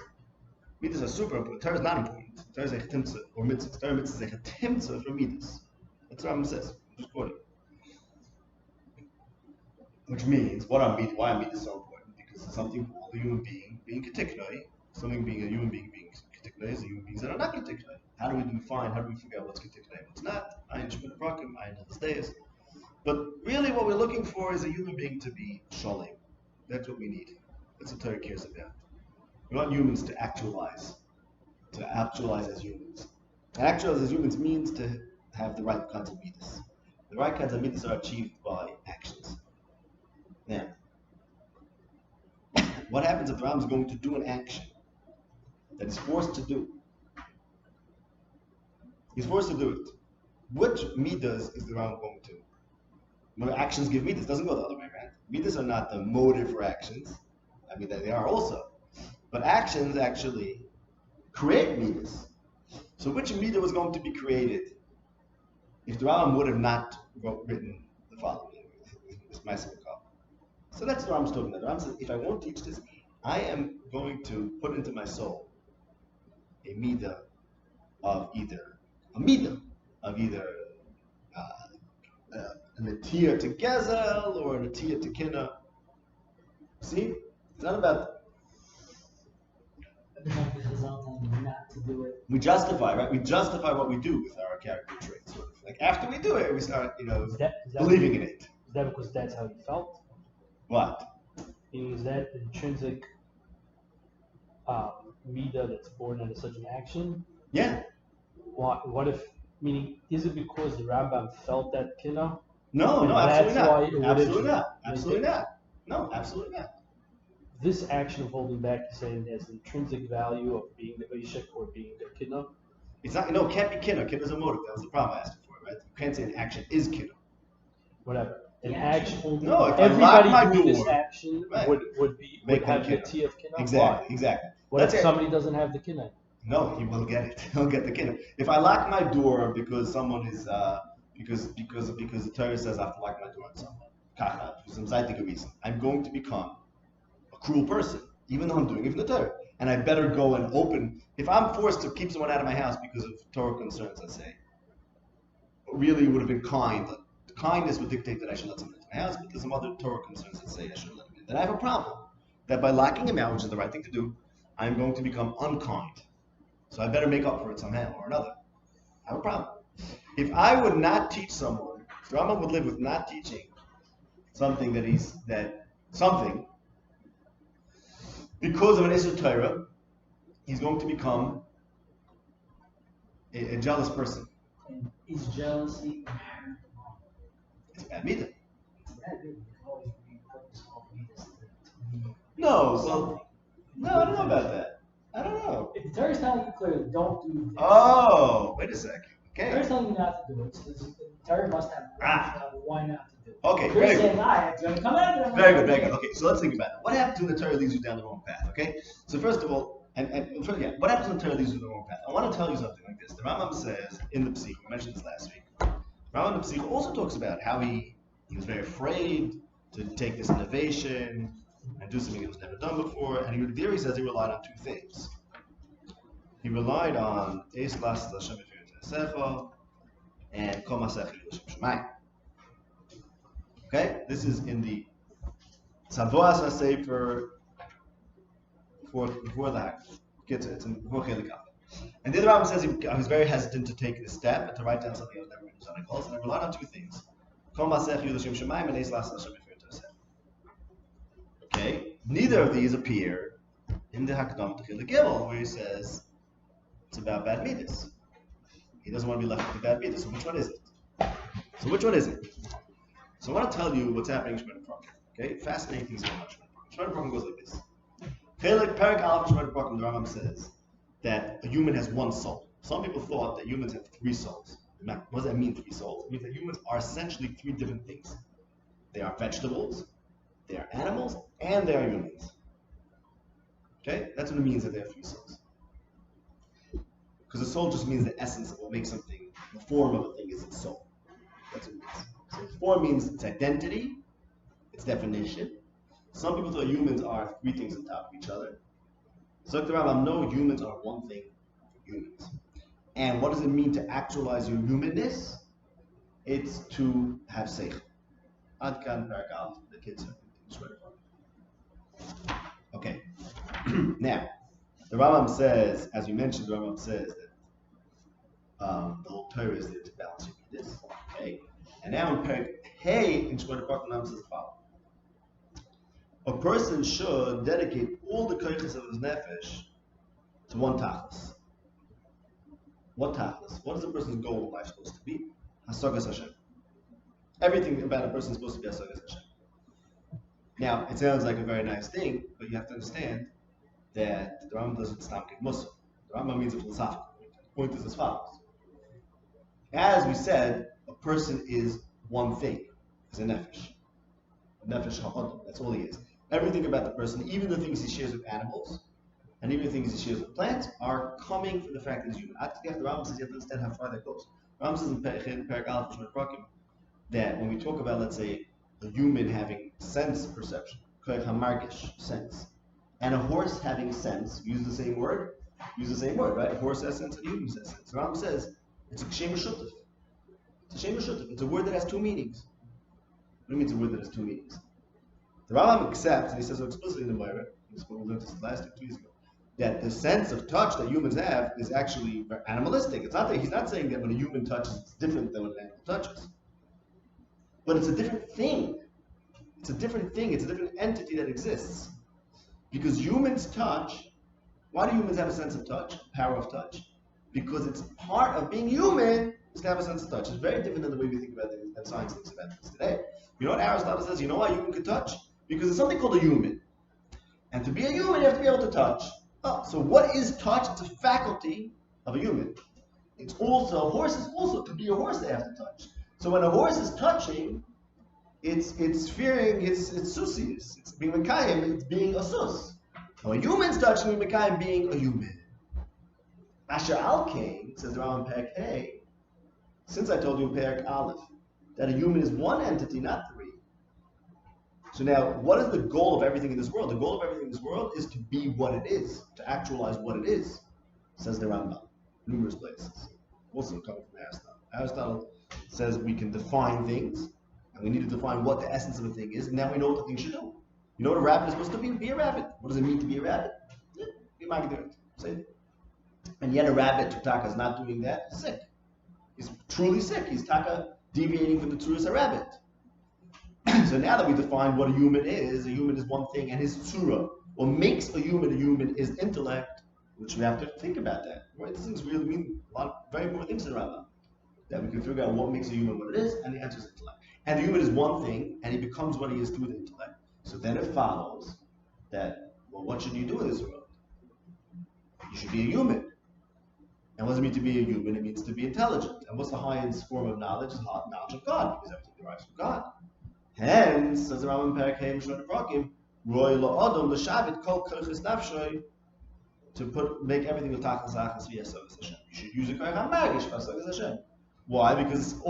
Midas are super important. Torah is not important. Torah is a chetimtza or mitzvah. Torah mitzvah is a chetimtza for midas. That's what Rambam says. I'm just quoting. Which means, why are midas so important? Because it's something called a human being katiknoi. Something being a human being katiknoi is a human beings that are not katiknoi. How do we define? How do we figure out what's katiknoi and what's not? Ayin shemina brakim, ayin hildas. But really, what we're looking for is a human being to be shalem. That's what we need. That's what Torah cares about. We want humans to actualize as humans. And actualize as humans means to have the right kinds of midas. The right kinds of midas are achieved by actions. Now, what happens if the Ram is going to do an action that he's forced to do? He's forced to do it. Which midas is the Ram going to? When actions give midas, doesn't go the other way around. Midas are not the motive for actions. I mean, they are also. But actions actually create midas. So which midah was going to be created if the Rambam would have not written the following, this Ma'aseh Merkavah? So that's what Rambam's talking about. The Rambam says, if I won't teach this, I am going to put into my soul a midah of either an atiyah to gezel or an atiyah to kina. See? It's not about. Not to do it. We justify, right? We justify what we do with our character traits. Sort of. Like after we do it, we start, believing in it. Is that because that's how you felt? What? Is that the intrinsic midah that's born out of such an action? Yeah. What if? Meaning, is it because the Rambam felt that kina? No, absolutely not. Absolutely not. No, absolutely not. This action of holding back, you're saying, has intrinsic value of being the Veshek or being the kina? It's not. No, it can't be kina. Kina is a motive. That was the problem I asked before, right? You can't say an action is kina. Whatever. An action. No, if everybody I lock my doing door, this action right, would have the T of kina. Exactly. What if somebody doesn't have the kina? No, he will get it. He'll get the kina. If I lock my door because someone is because the Torah says I have to lock my door on someone, kacha, for some zaytik reason, I'm going to become a cruel person, even though I'm doing it for the Torah. And I better go and open. If I'm forced to keep someone out of my house because of Torah concerns, let's say, really would have been kind. The kindness would dictate that I should let someone into my house, but there's some other Torah concerns that say I should let him in. Then I have a problem. That by locking him out, which is the right thing to do, I'm going to become unkind. So I better make up for it somehow or another. I have a problem. If I would not teach someone, Rambam would live with not teaching something because of an Isur Torah, he's going to become a jealous person. And is jealousy inherent wrong? It's a bad midah. It's bad, you can always repurpose all midas to be No, something. well, no, I don't know about that. I don't know. If the Torah is telling you clearly, don't do this. Oh, wait a second. The Torah Okay. is telling you not to do it, so the Torah must have why not to do it. Okay, You're very saying, good. it's going to come out of Very good, very good. Okay, so let's think about it. What happens when the Torah leads you down the wrong path? Okay, so first of all, what happens when the Torah leads you down the wrong path? I want to tell you something like this. The Rambam says in the Psich, we mentioned this last week. Rambam in the Psich also talks about how he was very afraid to take this innovation and do something that was never done before, and there he says he relied on two things. He relied on Eis Las Hashem Sefa and Kol Ma'aseh Merkavah. Okay, this is in the Tzavoas HaSefer before the Hag. It's in before Chelik Aleph. And the Rambam says I was very hesitant to take this step and to write down something I was never written down. And I relied on two things: Kol Ma'aseh Merkavah and Eis Las Hashem Merkavah. Okay, neither of these appear in the Hakdam to Chelik Gimel, where he says it's about bad midas. He doesn't want to be left with the bad midas. So which one is it? So I want to tell you what's happening in Shemona Prakim. Okay, fascinating things going on in Shemona Prakim. Shemona Prakim goes like this. Perek Aleph Shemona Prakim, the Rambam says that a human has one soul. Some people thought that humans have three souls. Now, what does that mean, three souls? It means that humans are essentially three different things. They are vegetables, they are animals, and they are humans. Okay, that's what it means that they have three souls. Because the soul just means the essence of what makes something, the form of a thing is its soul. That's what it means. So form means its identity, its definition. Some people thought humans are three things on top of each other. So the Rambam, no, humans are one thing, humans. And what does it mean to actualize your humanness? It's to have seichel. Ad kan perek aleph, the kids are. Okay. Now, the Rambam says, as we mentioned, the Rambam says that the whole Torah is there to balance your this. Okay. And now in Perek Hey in Shemona Prakim, the Rambam says the following: a person should dedicate all the koiches of his nefesh to one tachlis. What tachlis? What is a person's goal in life supposed to be? Hasagas Hashem. Everything about a person is supposed to be Hasagas Hashem. Now, it sounds like a very nice thing, but you have to understand that the Rambam doesn't stop getting Muslim. The Rambam means a philosophical point. The point is as follows. As we said, a person is one thing. It's a nefesh. A nefesh ha'adam. That's all he is. Everything about the person, even the things he shares with animals, and even the things he shares with plants, are coming from the fact that he's human. The Rambam says you have to understand how far that goes. The Rambam says in Perek Aleph Shemona Prakim that when we talk about, let's say, a human having sense perception, koyach hamargish, sense, and a horse having sense, use the same word, right? A horse has sense and a human has sense. The Rambam says it's a kshem shutuf. It's a kshem shutuf. It's a word that has two meanings. What do you mean it's a word that has two meanings? The Rambam accepts, and he says so explicitly in the Bible, we learned this last 2 years ago, that the sense of touch that humans have is actually animalistic. It's not that he's not saying that when a human touches, it's different than when an animal touches. But it's a different thing. It's a different thing. It's a different entity that exists. Because humans touch. Why do humans have a sense of touch? Power of touch. Because it's part of being human is to have a sense of touch. It's very different than the way we think about things, and science thinks about things today. You know what Aristotle says? You know why a human can touch? Because there's something called a human. And to be a human, you have to be able to touch. Oh, so what is touch? It's a faculty of a human. It's also, horses also, to be a horse, they have to touch. So when a horse is touching, it's fearing its susius. It's being Mekayim, it's being a sus. When a human's touching Mekayim, being a human. Asher Al Kain, says the Rambam Perek Hey, since I told you in Perek Aleph, that a human is one entity, not three. So now, what is the goal of everything in this world? The goal of everything in this world is to be what it is, to actualize what it is, says the Rambam, numerous places. Also coming from Aristotle. Aristotle says we can define things, and we need to define what the essence of a thing is, and now we know what the thing should do. You know what a rabbit is supposed to be? Be a rabbit. What does it mean to be a rabbit? Yeah, be magdir. Say it. And yet a rabbit, Taka, is not doing that. He's sick. He's truly sick. He's Taka deviating from the truth of a rabbit. So now that we define what a human is one thing, and his tsura, What makes a human is intellect, which we have to think about that. Right? These things really mean a lot of very important things in Rambam. That we can figure out what makes a human what it is, and the answer is intellect. And the human is one thing, and he becomes what he is through the intellect. So then it follows that, well, what should you do in this world? You should be a human. And what does it mean to be a human? It means to be intelligent. And what's the highest form of knowledge? Is knowledge of God, because everything derives from God. Hence, says the Rambam Perplexed, Roy La'adam L'Shavit Kol Kochis Nafshoy, to make everything with Tachlis Achas V'Yesavas Hashem. You should use a Koich HaMagish V'Yesavas Hashem. Why? Because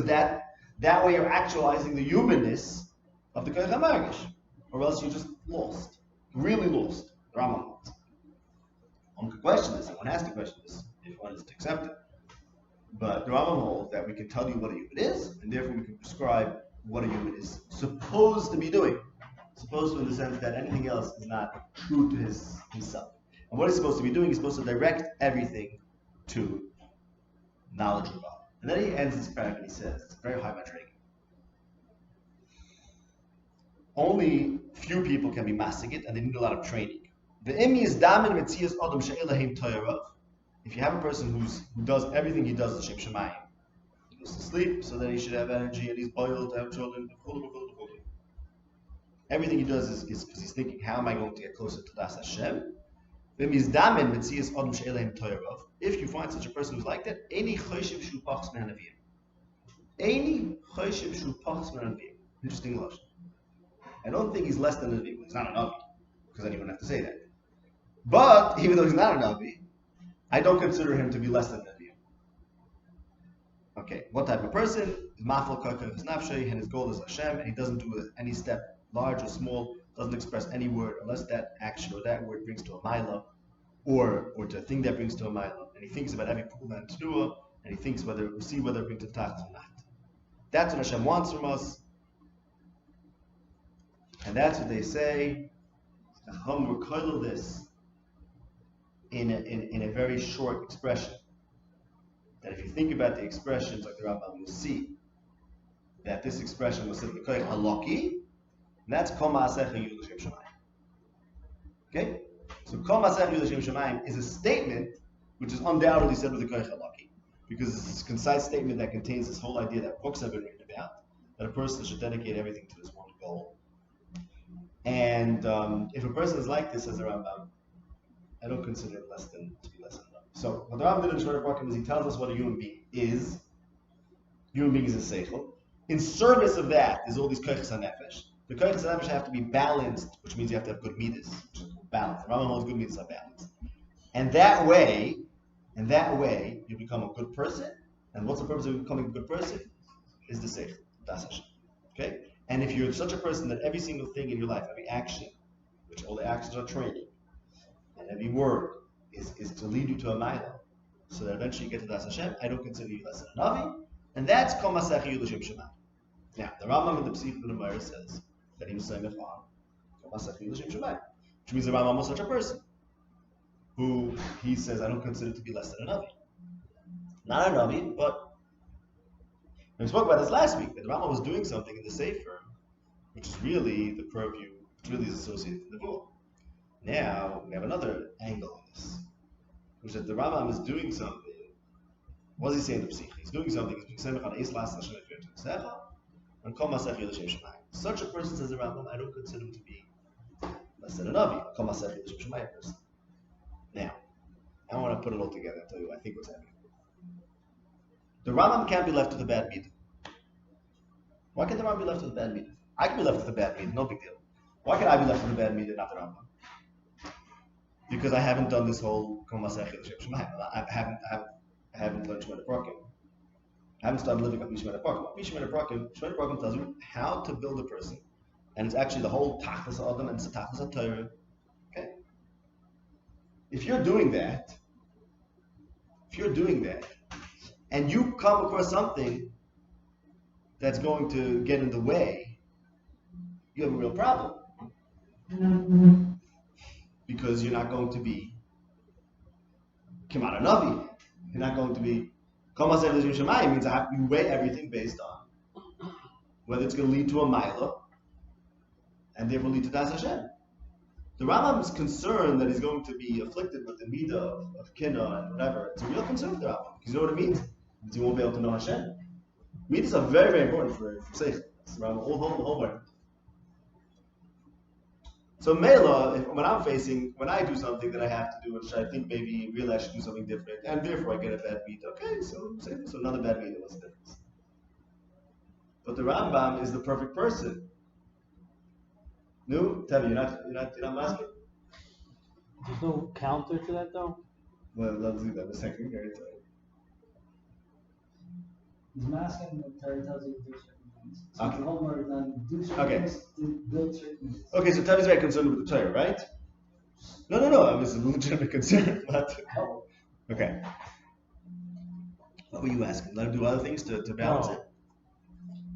that way you're actualizing the humanness of the Koich HaMagish, or else you're just lost, really lost. The Rambam holds. One could question this, and one has to question this if one is to accept it. But the Rambam holds that we can tell you what a human is, and therefore we can prescribe what a human is supposed to be doing. Supposed to in the sense that anything else is not true to himself. And what he's supposed to be doing, he's supposed to direct everything to knowledge of God. And then he ends this paragraph and he says, it's very high metric. Only few people can be massing it, and they need a lot of training. The imi is damin metzias adam she'elahim toyarav. If you have a person who does everything he does l'shem shemayim, he goes to sleep so that he should have energy, and he's boiled to have children. Everything he does is because he's thinking, how am I going to get closer to Das Hashem? If you find such a person who's like that, interesting logic. I don't think he's less than a Navi. He's not a Navi, because then you wouldn't have to say that. But even though he's not a Navi, I don't consider him to be less than a Navi. Okay, what type of person? Is mafal kochach nafshay, and his goal is Hashem, and he doesn't do any step, large or small, doesn't express any word unless that action or that word brings to a maila, or to a thing that brings to a maila, and he thinks about every pula and tenua, and he thinks whether it brings to tachlis or not. That's what Hashem wants from us, and that's what they say. Chacham recoil this in a very short expression. That if you think about the expressions like the Rambam, you'll see that this expression was said b'koich halaki. And that's Kol Ma'aseh L'Shem Shamayim. Okay? So Kol Ma'aseh L'Shem Shamayim is a statement which is undoubtedly said with the Koich HaLaki, because it's a concise statement that contains this whole idea that books have been written about, that a person should dedicate everything to this one goal. And if a person is like this, says the Rambam, I don't consider it to be less than enough. So what the Rambam did in Shmona Prakim is he tells us what a human being is. Human being is a seichel. In service of that is all these koiches hanefesh. The koiches hanefesh have to be balanced, which means you have to have good midas, which is balance. The Rambam holds good midas are balanced. And that way, you become a good person. And what's the purpose of becoming a good person? Is the seichel, das Hashem. Okay? And if you're such a person that every single thing in your life, every action, which all the actions are training, and every word is to lead you to a ma'ila, so that eventually you get to Das Hashem, I don't consider you less than a Navi, and that's Kol Ma'aseh L'Shem Shamayim. Now, the Rambam in the Psich B'Nemar says that he was saying Kol Ma'aseh L'Shem Shamayim, which means the Rambam was such a person who he says I don't consider to be less than a Navi. Not a Navi, but we spoke about this last week, that the Rambam was doing something in the Sefer, which is really the purview, which really is associated with the Nevuah. Now, we have another angle on this, which is that the Rambam is doing something. What does he say in the Psich? He's doing something, he's being semech on Eis Las Hashem Secha, and Kol Ma'aseh L'Shem Shamayim. Such a person, says the Rambam, I don't consider him to be less than a Navi, Kol Ma'aseh L'Shem Shamayim person. Now, I want to put it all together and tell you I think what's happening. The Rambam can't be left with a bad midah. Why can't the Rambam be left with a bad midah? I can be left with a bad midah, no big deal. Why can I be left with a bad midah, not the Rambam? Because I haven't done this whole Kol Ma'aseh L'Shem Shamayim. I haven't learned Shmona Prakim. I haven't started living up Shmona Prakim. Shmona Prakim tells you how to build a person, and it's actually the whole Tachlis Adam and it's the Tachlis Torah. Okay. If you're doing that, and you come across something that's going to get in the way, you have a real problem. Because you're not going to be Kimar Navi. You're not going to be Kol Ma'aseh L'Shem Shamayim means you weigh everything based on whether it's going to lead to a Maila and therefore lead to Das Hashem. The The Rambam is concerned that he's going to be afflicted with the midah of kinna and whatever. It's a real concern for the Rambam. Because you know what it means? That he won't be able to know Hashem. Midas are very, very important for seichel. It's around the whole way. So Mela, when I do something that I have to do, which I think maybe really I should do something different, and therefore I get a bad beat. Okay, so another bad beat. What's the difference? But the Rambam is the perfect person. No, Tavi, you're not asking. There's no counter to that though. Well, let's do that in a second. Right? He's masking the Torah tells you to do certain things. So Okay. the homework then do certain things to build certain things. Okay, so Tavi's very concerned with the Torah, right? No. I was a legitimate concern. Help. Okay. What were you asking? Let him do other things to balance No. it?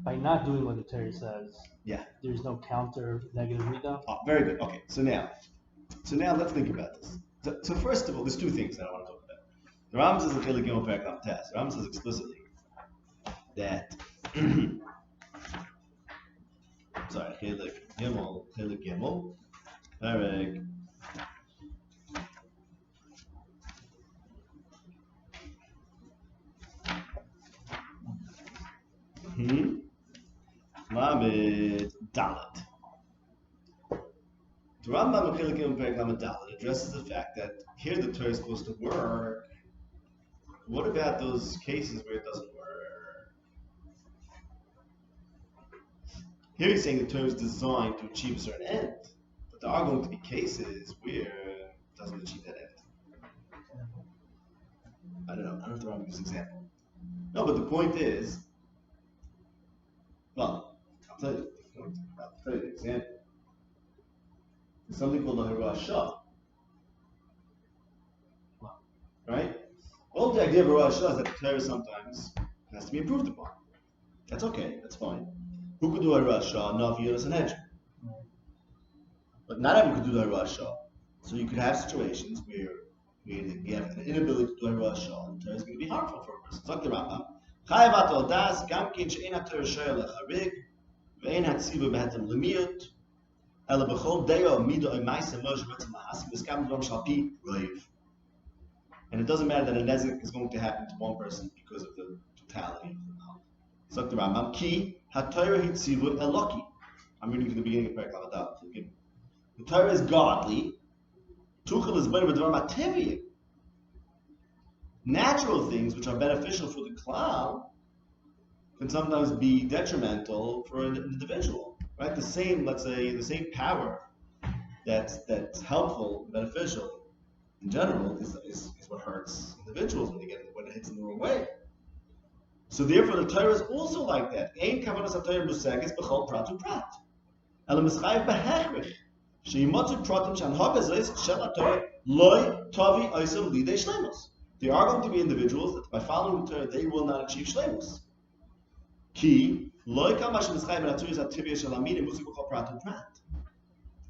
By not doing what the Torah says, Yeah. there's no counter negative midah. Oh, very good. Okay, so now let's think about this. So first of all, there's two things that I want to talk about. The Rambam says in Chelik Gimel Perek Lamed Tes. The Rambam says explicitly that Chelik Gimel Perek Lamed Dalet. The Rambam in Chelik Gimel Perek Lamed Dalet addresses the fact that here the Torah is supposed to work. What about those cases where it doesn't work? Here he's saying the Torah is designed to achieve a certain end, but there are going to be cases where it doesn't achieve that end. I don't know if the Rambam gives an example. No, but the point is, well, I'll tell you the example. There's something called a Harashah. Right? Well, the idea of Harashah is that the Torah sometimes has to be improved upon. That's okay, that's fine. Who could do a Harashah? Navi, Yonasan, Hedge. But not everyone could do the Harashah. So you could have situations where we have an inability to do a Harashah, and the Torah is going to be harmful for a person. It's like the Rambam. Chayavat al das, gam kin she'en ha-Torah shoyer lecharig, ve'en ha-tziva behetem lemiyot, ela b'chol deyo mido oy ma'aseh merkavah ma'asim v'skam dvam shal pi roiv. And it doesn't matter that a nezek is going to happen to one person because of the totality of the knowledge. It's like the Rambam. Ki ha-Torah hitzivu eloki. I'm reading from the beginning of Perek Lamed Dalet. The Torah is godly. Tuchel is better b'dvar mateviyim. Natural things which are beneficial for the cloud can sometimes be detrimental for an individual. Right? The same power that's helpful, beneficial in general is what hurts individuals when it hits in the wrong way. So therefore, the Torah is also like that. Ein kavanas haTorah musages b'chol prat u'prat. Ela mischayev b'hechrich she'imotzu pratim shanhabezes shel haTorah loy tavi oisam lidei shleimus. There are going to be individuals that by following the Torah they will not achieve shleimus. Ki loy kamash mischayev b'haTorah is hativya shel amin muzik b'chol prat u'prat.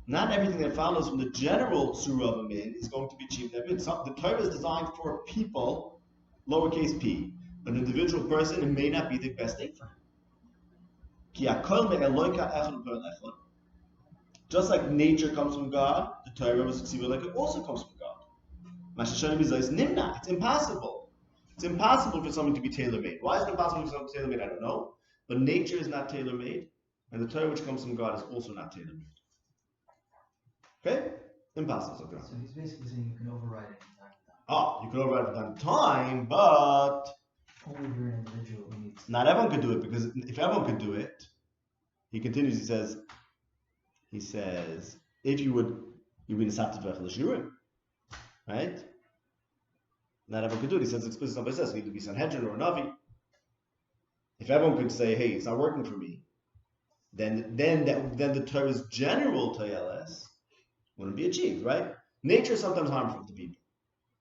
Not everything that follows from the general surah of a min is going to be achieved. The Torah is designed for people, lowercase p. An individual person, it may not be the best thing for him. Just like nature comes from God, the Torah also comes from God. It's impossible. It's impossible for something to be tailor-made. Why is it impossible for something to be tailor-made? I don't know. But nature is not tailor-made, and the Torah which comes from God is also not tailor-made. Okay? Impossible. So he's basically saying you can override it from time to time. You can override it from time, but Only if you're an individual who needs. not everyone could do it, because if everyone could do it, he continues, he says, if you would be Nesaptiv V'Chel, right? Not everyone could do it. He says explicitly, somebody says, you need to be Sanhedrin or a Navi. If everyone could say, hey, it's not working for me, then the Torah's general Toyeles wouldn't be achieved, right? Nature is sometimes harmful to people.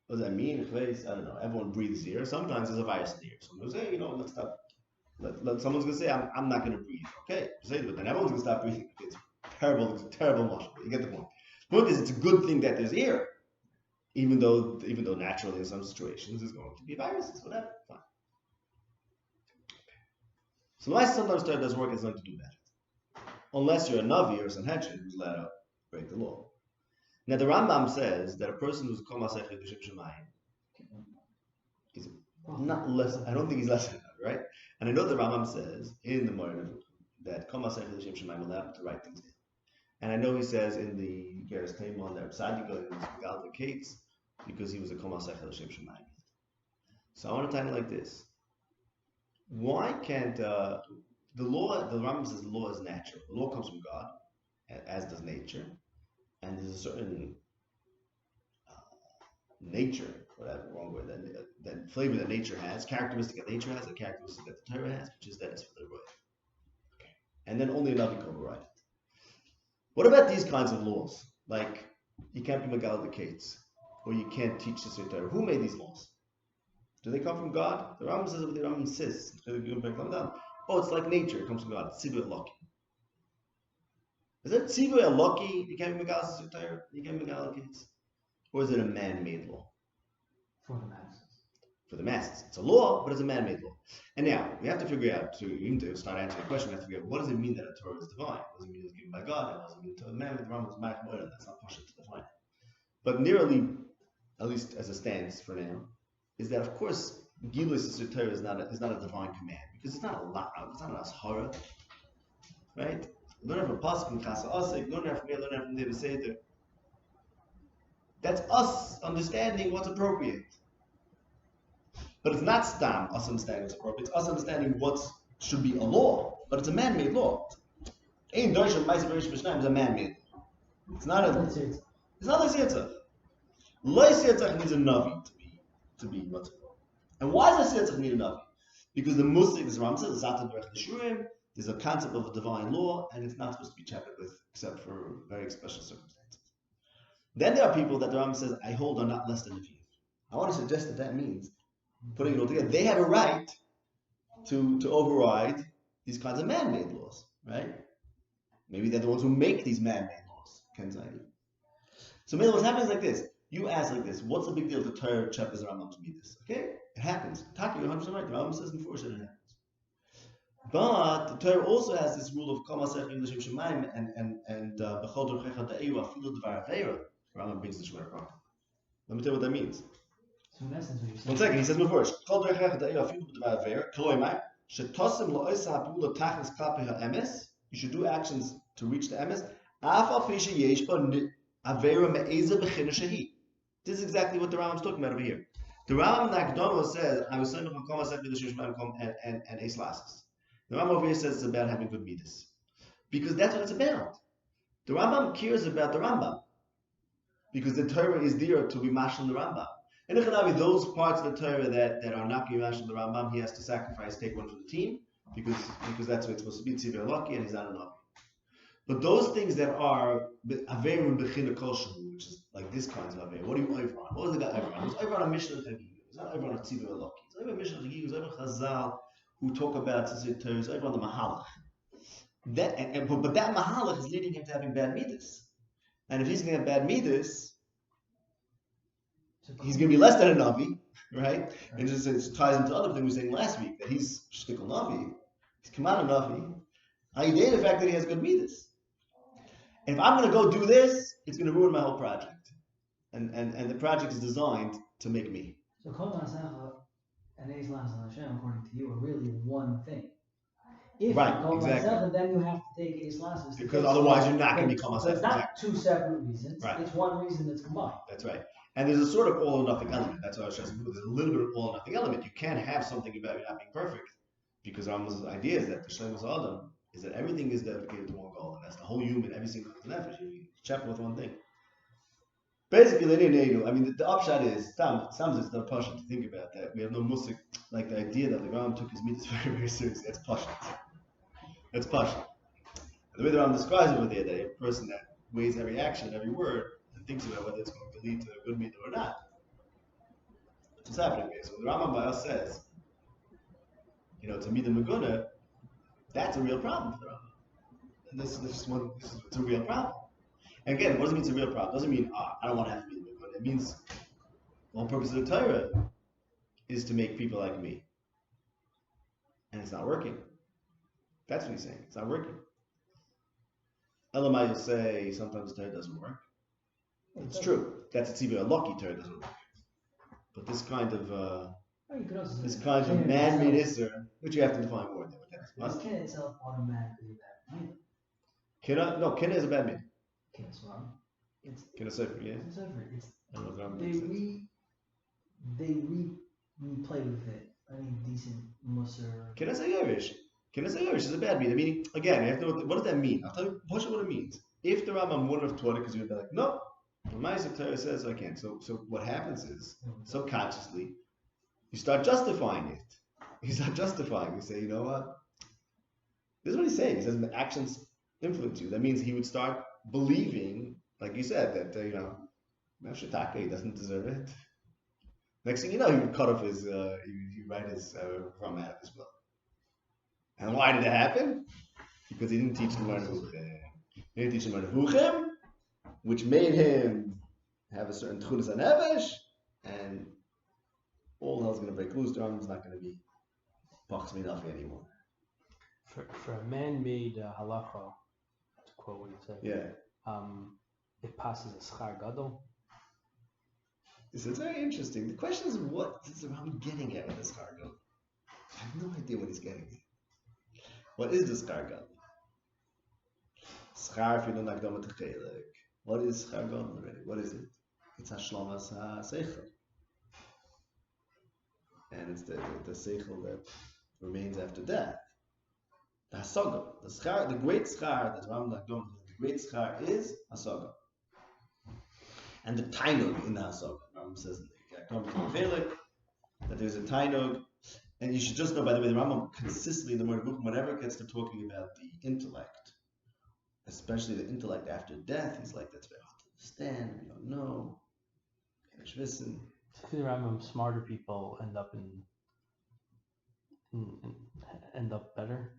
What does that mean? I don't know. Everyone breathes here. Sometimes there's a virus in the air. Someone will say, let's stop. Someone's going to say, I'm not going to breathe. Okay, say it, but then everyone's going to stop breathing. It's terrible muscle. You get the point. The point is, it's a good thing that there's air, even though naturally in some situations there's going to be viruses, whatever. Fine. So why sometimes Torah doesn't work, it's not to do that. Unless you're a Navi or a Sanhedrin who's allowed to break the law. Now the Rambam says that a person who's kol masech l'shem shemayim is not less. I don't think he's less than that, right? And I know the Rambam says in the Moreh that kol masech l'shem shemayim will allow him to write things down. And I know he says in the Geras Taimon that Tzaddik was Gal the Kates because he was a kol masech l'shem shemayim. So I want to tell you like this: why can't the law? The Rambam says the law is natural. The law comes from God, as does nature, and there's a certain nature, whatever wrong word, that flavor that nature has, characteristic that nature has, a characteristic that the Torah has, which is that it's for the right. Okay, and then only a Navi can override it. What about these kinds of laws, like you can't be Megal the Kates, or you can't teach the Torah? Who made these laws? Do they come from God? The Rambam says what the Rambam insists. Oh, it's like nature. It comes from God. Tzivui Eloki. Is it Tzivui Eloki? You can't be Megal the Torah. You can't be Megal the Kates. Or is it a man-made law? For the masses. For the masses. It's a law, but it's a man-made law. And now, we have to figure out, even to start answering the question, we have to figure out what does it mean that a Torah is divine? What does it mean it was given by God? And what does it mean to a man with the Rambam is Ma'aseh Merkavah? That's not possible to define. But nearly, at least as it stands for now, is that of course, Gilus Torah is not a divine command, because it's not a lot, it's not an ashara, right? Learn from Pasuk and Chasa Asik, learn from me, learn from David Seder. That's us understanding what's appropriate. But it's not stam, us understanding what's appropriate. It's us understanding what should be a law, but it's a man-made law. Ein Deutsch and Ma'aseh Merkavah is a man-made law. It's not L'Sitzach. L'Sitzach needs a Navi to be what's it called. And why does L'Sitzach need a Navi? Because the Musik, as Ram says, there's a concept of a divine law, and it's not supposed to be chatted with except for very special circumstances. Then there are people that the Rambam says, I hold are not less than a few. I want to suggest that means, putting it all together, they have a right to override these kinds of man-made laws, right? Maybe they're the ones who make these man-made laws. So maybe what's happening is like this. You ask like this, what's the big deal if the Torah chapters the Rambam to meet this? Okay? It happens. Taki, you're 100% right. The Rambam says before that it happens. But the Torah also has this rule of kol masech l'shem shemayim and b'chol derchecha da'eru afilu dvar aveira. Rambam brings this word apart. Let me tell you what that means. So in essence, what you're saying. 1 second, he says before, b'chol derchecha da'eru afilu dvar aveira. Kloimai shetosim lo'osa ha'pula tachlis klape ha'emes. You should do actions to reach the emes. Af al pi sheyesh bo aveira me'eza b'china shehi. This is exactly what the Rambam is talking about over here. The Rambam Nakdono says, I was saying from kol masech l'shem shemayim and eis lasis. The Rambam over here says it's about having good midas. Because that's what it's about. The Rambam cares about the Rambam. Because the Torah is there to be mashal the Rambam. And those parts of the Torah that are not being mashal the Rambam, he has to sacrifice, take one for the team, because that's what it's supposed to be, tzivui Eloki, and he's not enough. But those things that are averim b'china kosher, which is like this kind of averim, what do you over on? What was the guy over on? He was over on a Mishnah Chagiga. He's not over on a tzivui Eloki. He's over on a Mishnah Chagiga. He's over on Chazal, who talk about Tzitz Torah. He's over on the Mahalach. But that Mahalach is leading him to having bad midas. And if he's going to have bad midas, he's going to be less than a Navi, right? And it ties into other things we were saying last week, that he's Shtikal Navi, he's Kamana Navi. I did the fact that he has good midas. And if I'm going to go do this, it's going to ruin my whole project. And the project is designed to make me. So kol masech and eis lasis Hashem, according to you, are really one thing. If Right, kol exactly. masech, then you have to take eis lasis. Because otherwise you're not going to be kol masech. It's not two separate reasons. Right. It's one reason that's combined. That's right. And there's a sort of all or nothing element. That's what I was trying to do. There's a little bit of all or nothing element. You can't have something about you not being perfect, because Rambam's idea is that the Shlemus Adam is that everything is dedicated to one goal, and that's the whole human, every single nefesh. You chapter with one thing. Basically, I mean, the upshot is, sometimes it's not passion to think about that. We have no musik, like the idea that the Rambam took his mitzvah very, very seriously. That's passion. That's passion. The way the Rambam describes it over there, that a person that weighs every action, every word, and thinks about whether it's going to lead to a good mitzvah or not. That's what's happening here. So the Rambam by us says, to meet the Meguna, that's a real problem for the Rambam. And this is a real problem. And again, what does it mean it's a real problem? It doesn't mean, I don't want to have to be good. It means the whole purpose of the Torah is to make people like me. And it's not working. That's what he's saying. It's not working. Elamai will say sometimes the Torah doesn't work. It's true. That's a tzibur. A lucky Torah doesn't work. But this kind of man-made isser, which you have to define more than This kin itself automatically bad. Kina? No, kina is a bad mean. Kin's wrong. It's Kina sefer, yeah. it's over. It's I don't know if they replay with it. I mean, decent musser. Kina sayorish. Kina sayorish is a bad mean. I mean, again, I have to know what does that mean. I'll tell you what it means. If the Rambam wouldn't have taught it, because he would be like, no, the Ma'aseh Torah says I can't. So what happens is, subconsciously, you start justifying it. You start justifying. You say, you know what? This is what he's saying. He says actions influence you. That means he would start believing, like you said, that Shitaka, he doesn't deserve it. Next thing you know, he would cut off his, he write his from out of his blood. And why did it happen? Because he didn't teach him Marnevuchim. He didn't teach him Marnevuchim, which made him have a certain tchunas hanevesh, and all hell's going to break loose. The Rambam's not going to be pachs minafi anymore. For a man-made halacha, to quote what he said, it passes a schar gadol. This is very interesting. The question is, what is the Rambam getting at with this schar gadol? I have no idea what he's getting at. What is the schar gadol? Schar fi lo nagdama techelek. What is schar gadol already? What is it? It's hashlomas ha-seichel. And it's the seichel that remains after death. The hasaga, the schar, the great schar that Rambam nagdama, the great schar is hasaga. And the tainug in the hasaga. Rambam says in the that there's a tainug. And you should just know, by the way, the Rambam consistently in the Marnevuchim, whenever it gets to talking about the intellect, especially the intellect after death, he's like, that's very hard to understand, we don't know. In the Rambam, smarter people end up better.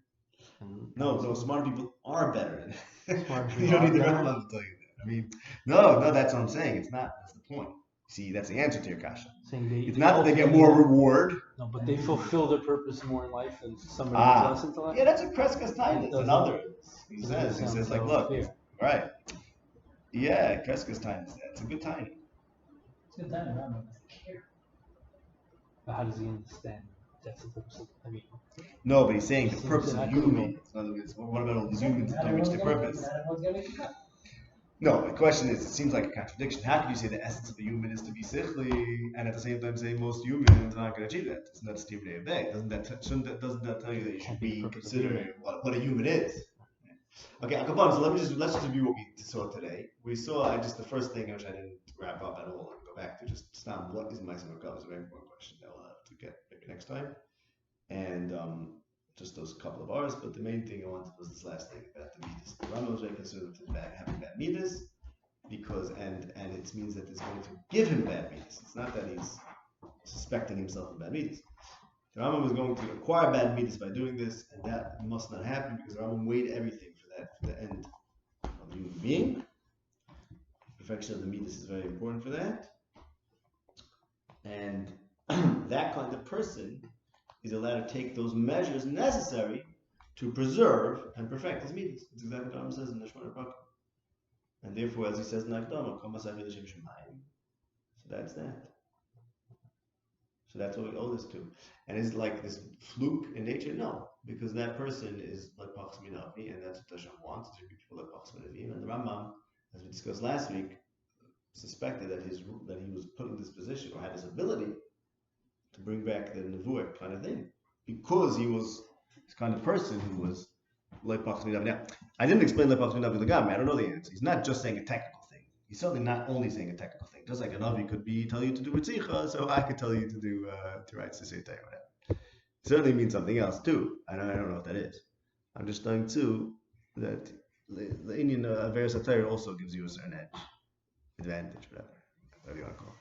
No, smarter people are better. Smarter You don't need the Rambam to tell you that. I mean, no, that's what I'm saying. It's not. That's the point. See, that's the answer to your question. It's not that they get more reward. No, but they fulfill their purpose more in life than somebody who's less intellect. Yeah, that's what Kreska's time is. Another. He says, like, look, right. Yeah, Kreska's time is that. It's a good time. It's a good time. Rambam doesn't care. But how does he understand that's the purpose of, No, but he's saying the purpose of humans. In other words, what about all the humans that don't reach their purpose? No, the question is, it seems like a contradiction. How can you say the essence of a human is to be sichli, and at the same time say most humans are not going to achieve that? Isn't that Steve Day of Day? Doesn't that tell you that you should be considering what a human is? Okay, Akabam, so let's just review what we saw today. We saw just the first thing, which I didn't wrap up at all, and go back to just stop. What is Ma'aseh Merkavah? It's a very important question that we'll have to get maybe next time. And just those couple of hours, but the main thing I wanted was this last thing about the midas. The Rambam was very concerned with having bad midas, because and it means that it's going to give him bad midas. It's not that he's suspecting himself of bad midas. The Rambam was going to acquire bad midas by doing this, and that must not happen because the Rambam weighed everything for the end of the human being. Perfection of the midas is very important for that, and that kind of person is allowed to take those measures necessary to preserve and perfect his midas. That's exactly what Rambam says in the Shemona Prakim. And therefore, as he says in Akdama, so that's that. So that's what we owe this to. And is like this fluke in nature? No, because that person is like Pachs Minavi, and that's what Hashem wants. There should be people like Pachs Minavi. And the Rambam, as we discussed last week, suspected that he was put in this position or had this ability to bring back the nevuah kind of thing, because he was this kind of person who was like Pachs Minavi. Now, I didn't explain like Pachs Minavi Legam. I don't know the answer. He's not just saying a technical thing. He's certainly not only saying a technical thing. Just like a Navi could tell you to do Ritzicha, so I could tell you to do to write Sisei or whatever. It certainly means something else too. I don't know what that is. I'm just saying too that the Indian Averis HaTorah also gives you a certain edge, advantage, whatever you want to call it.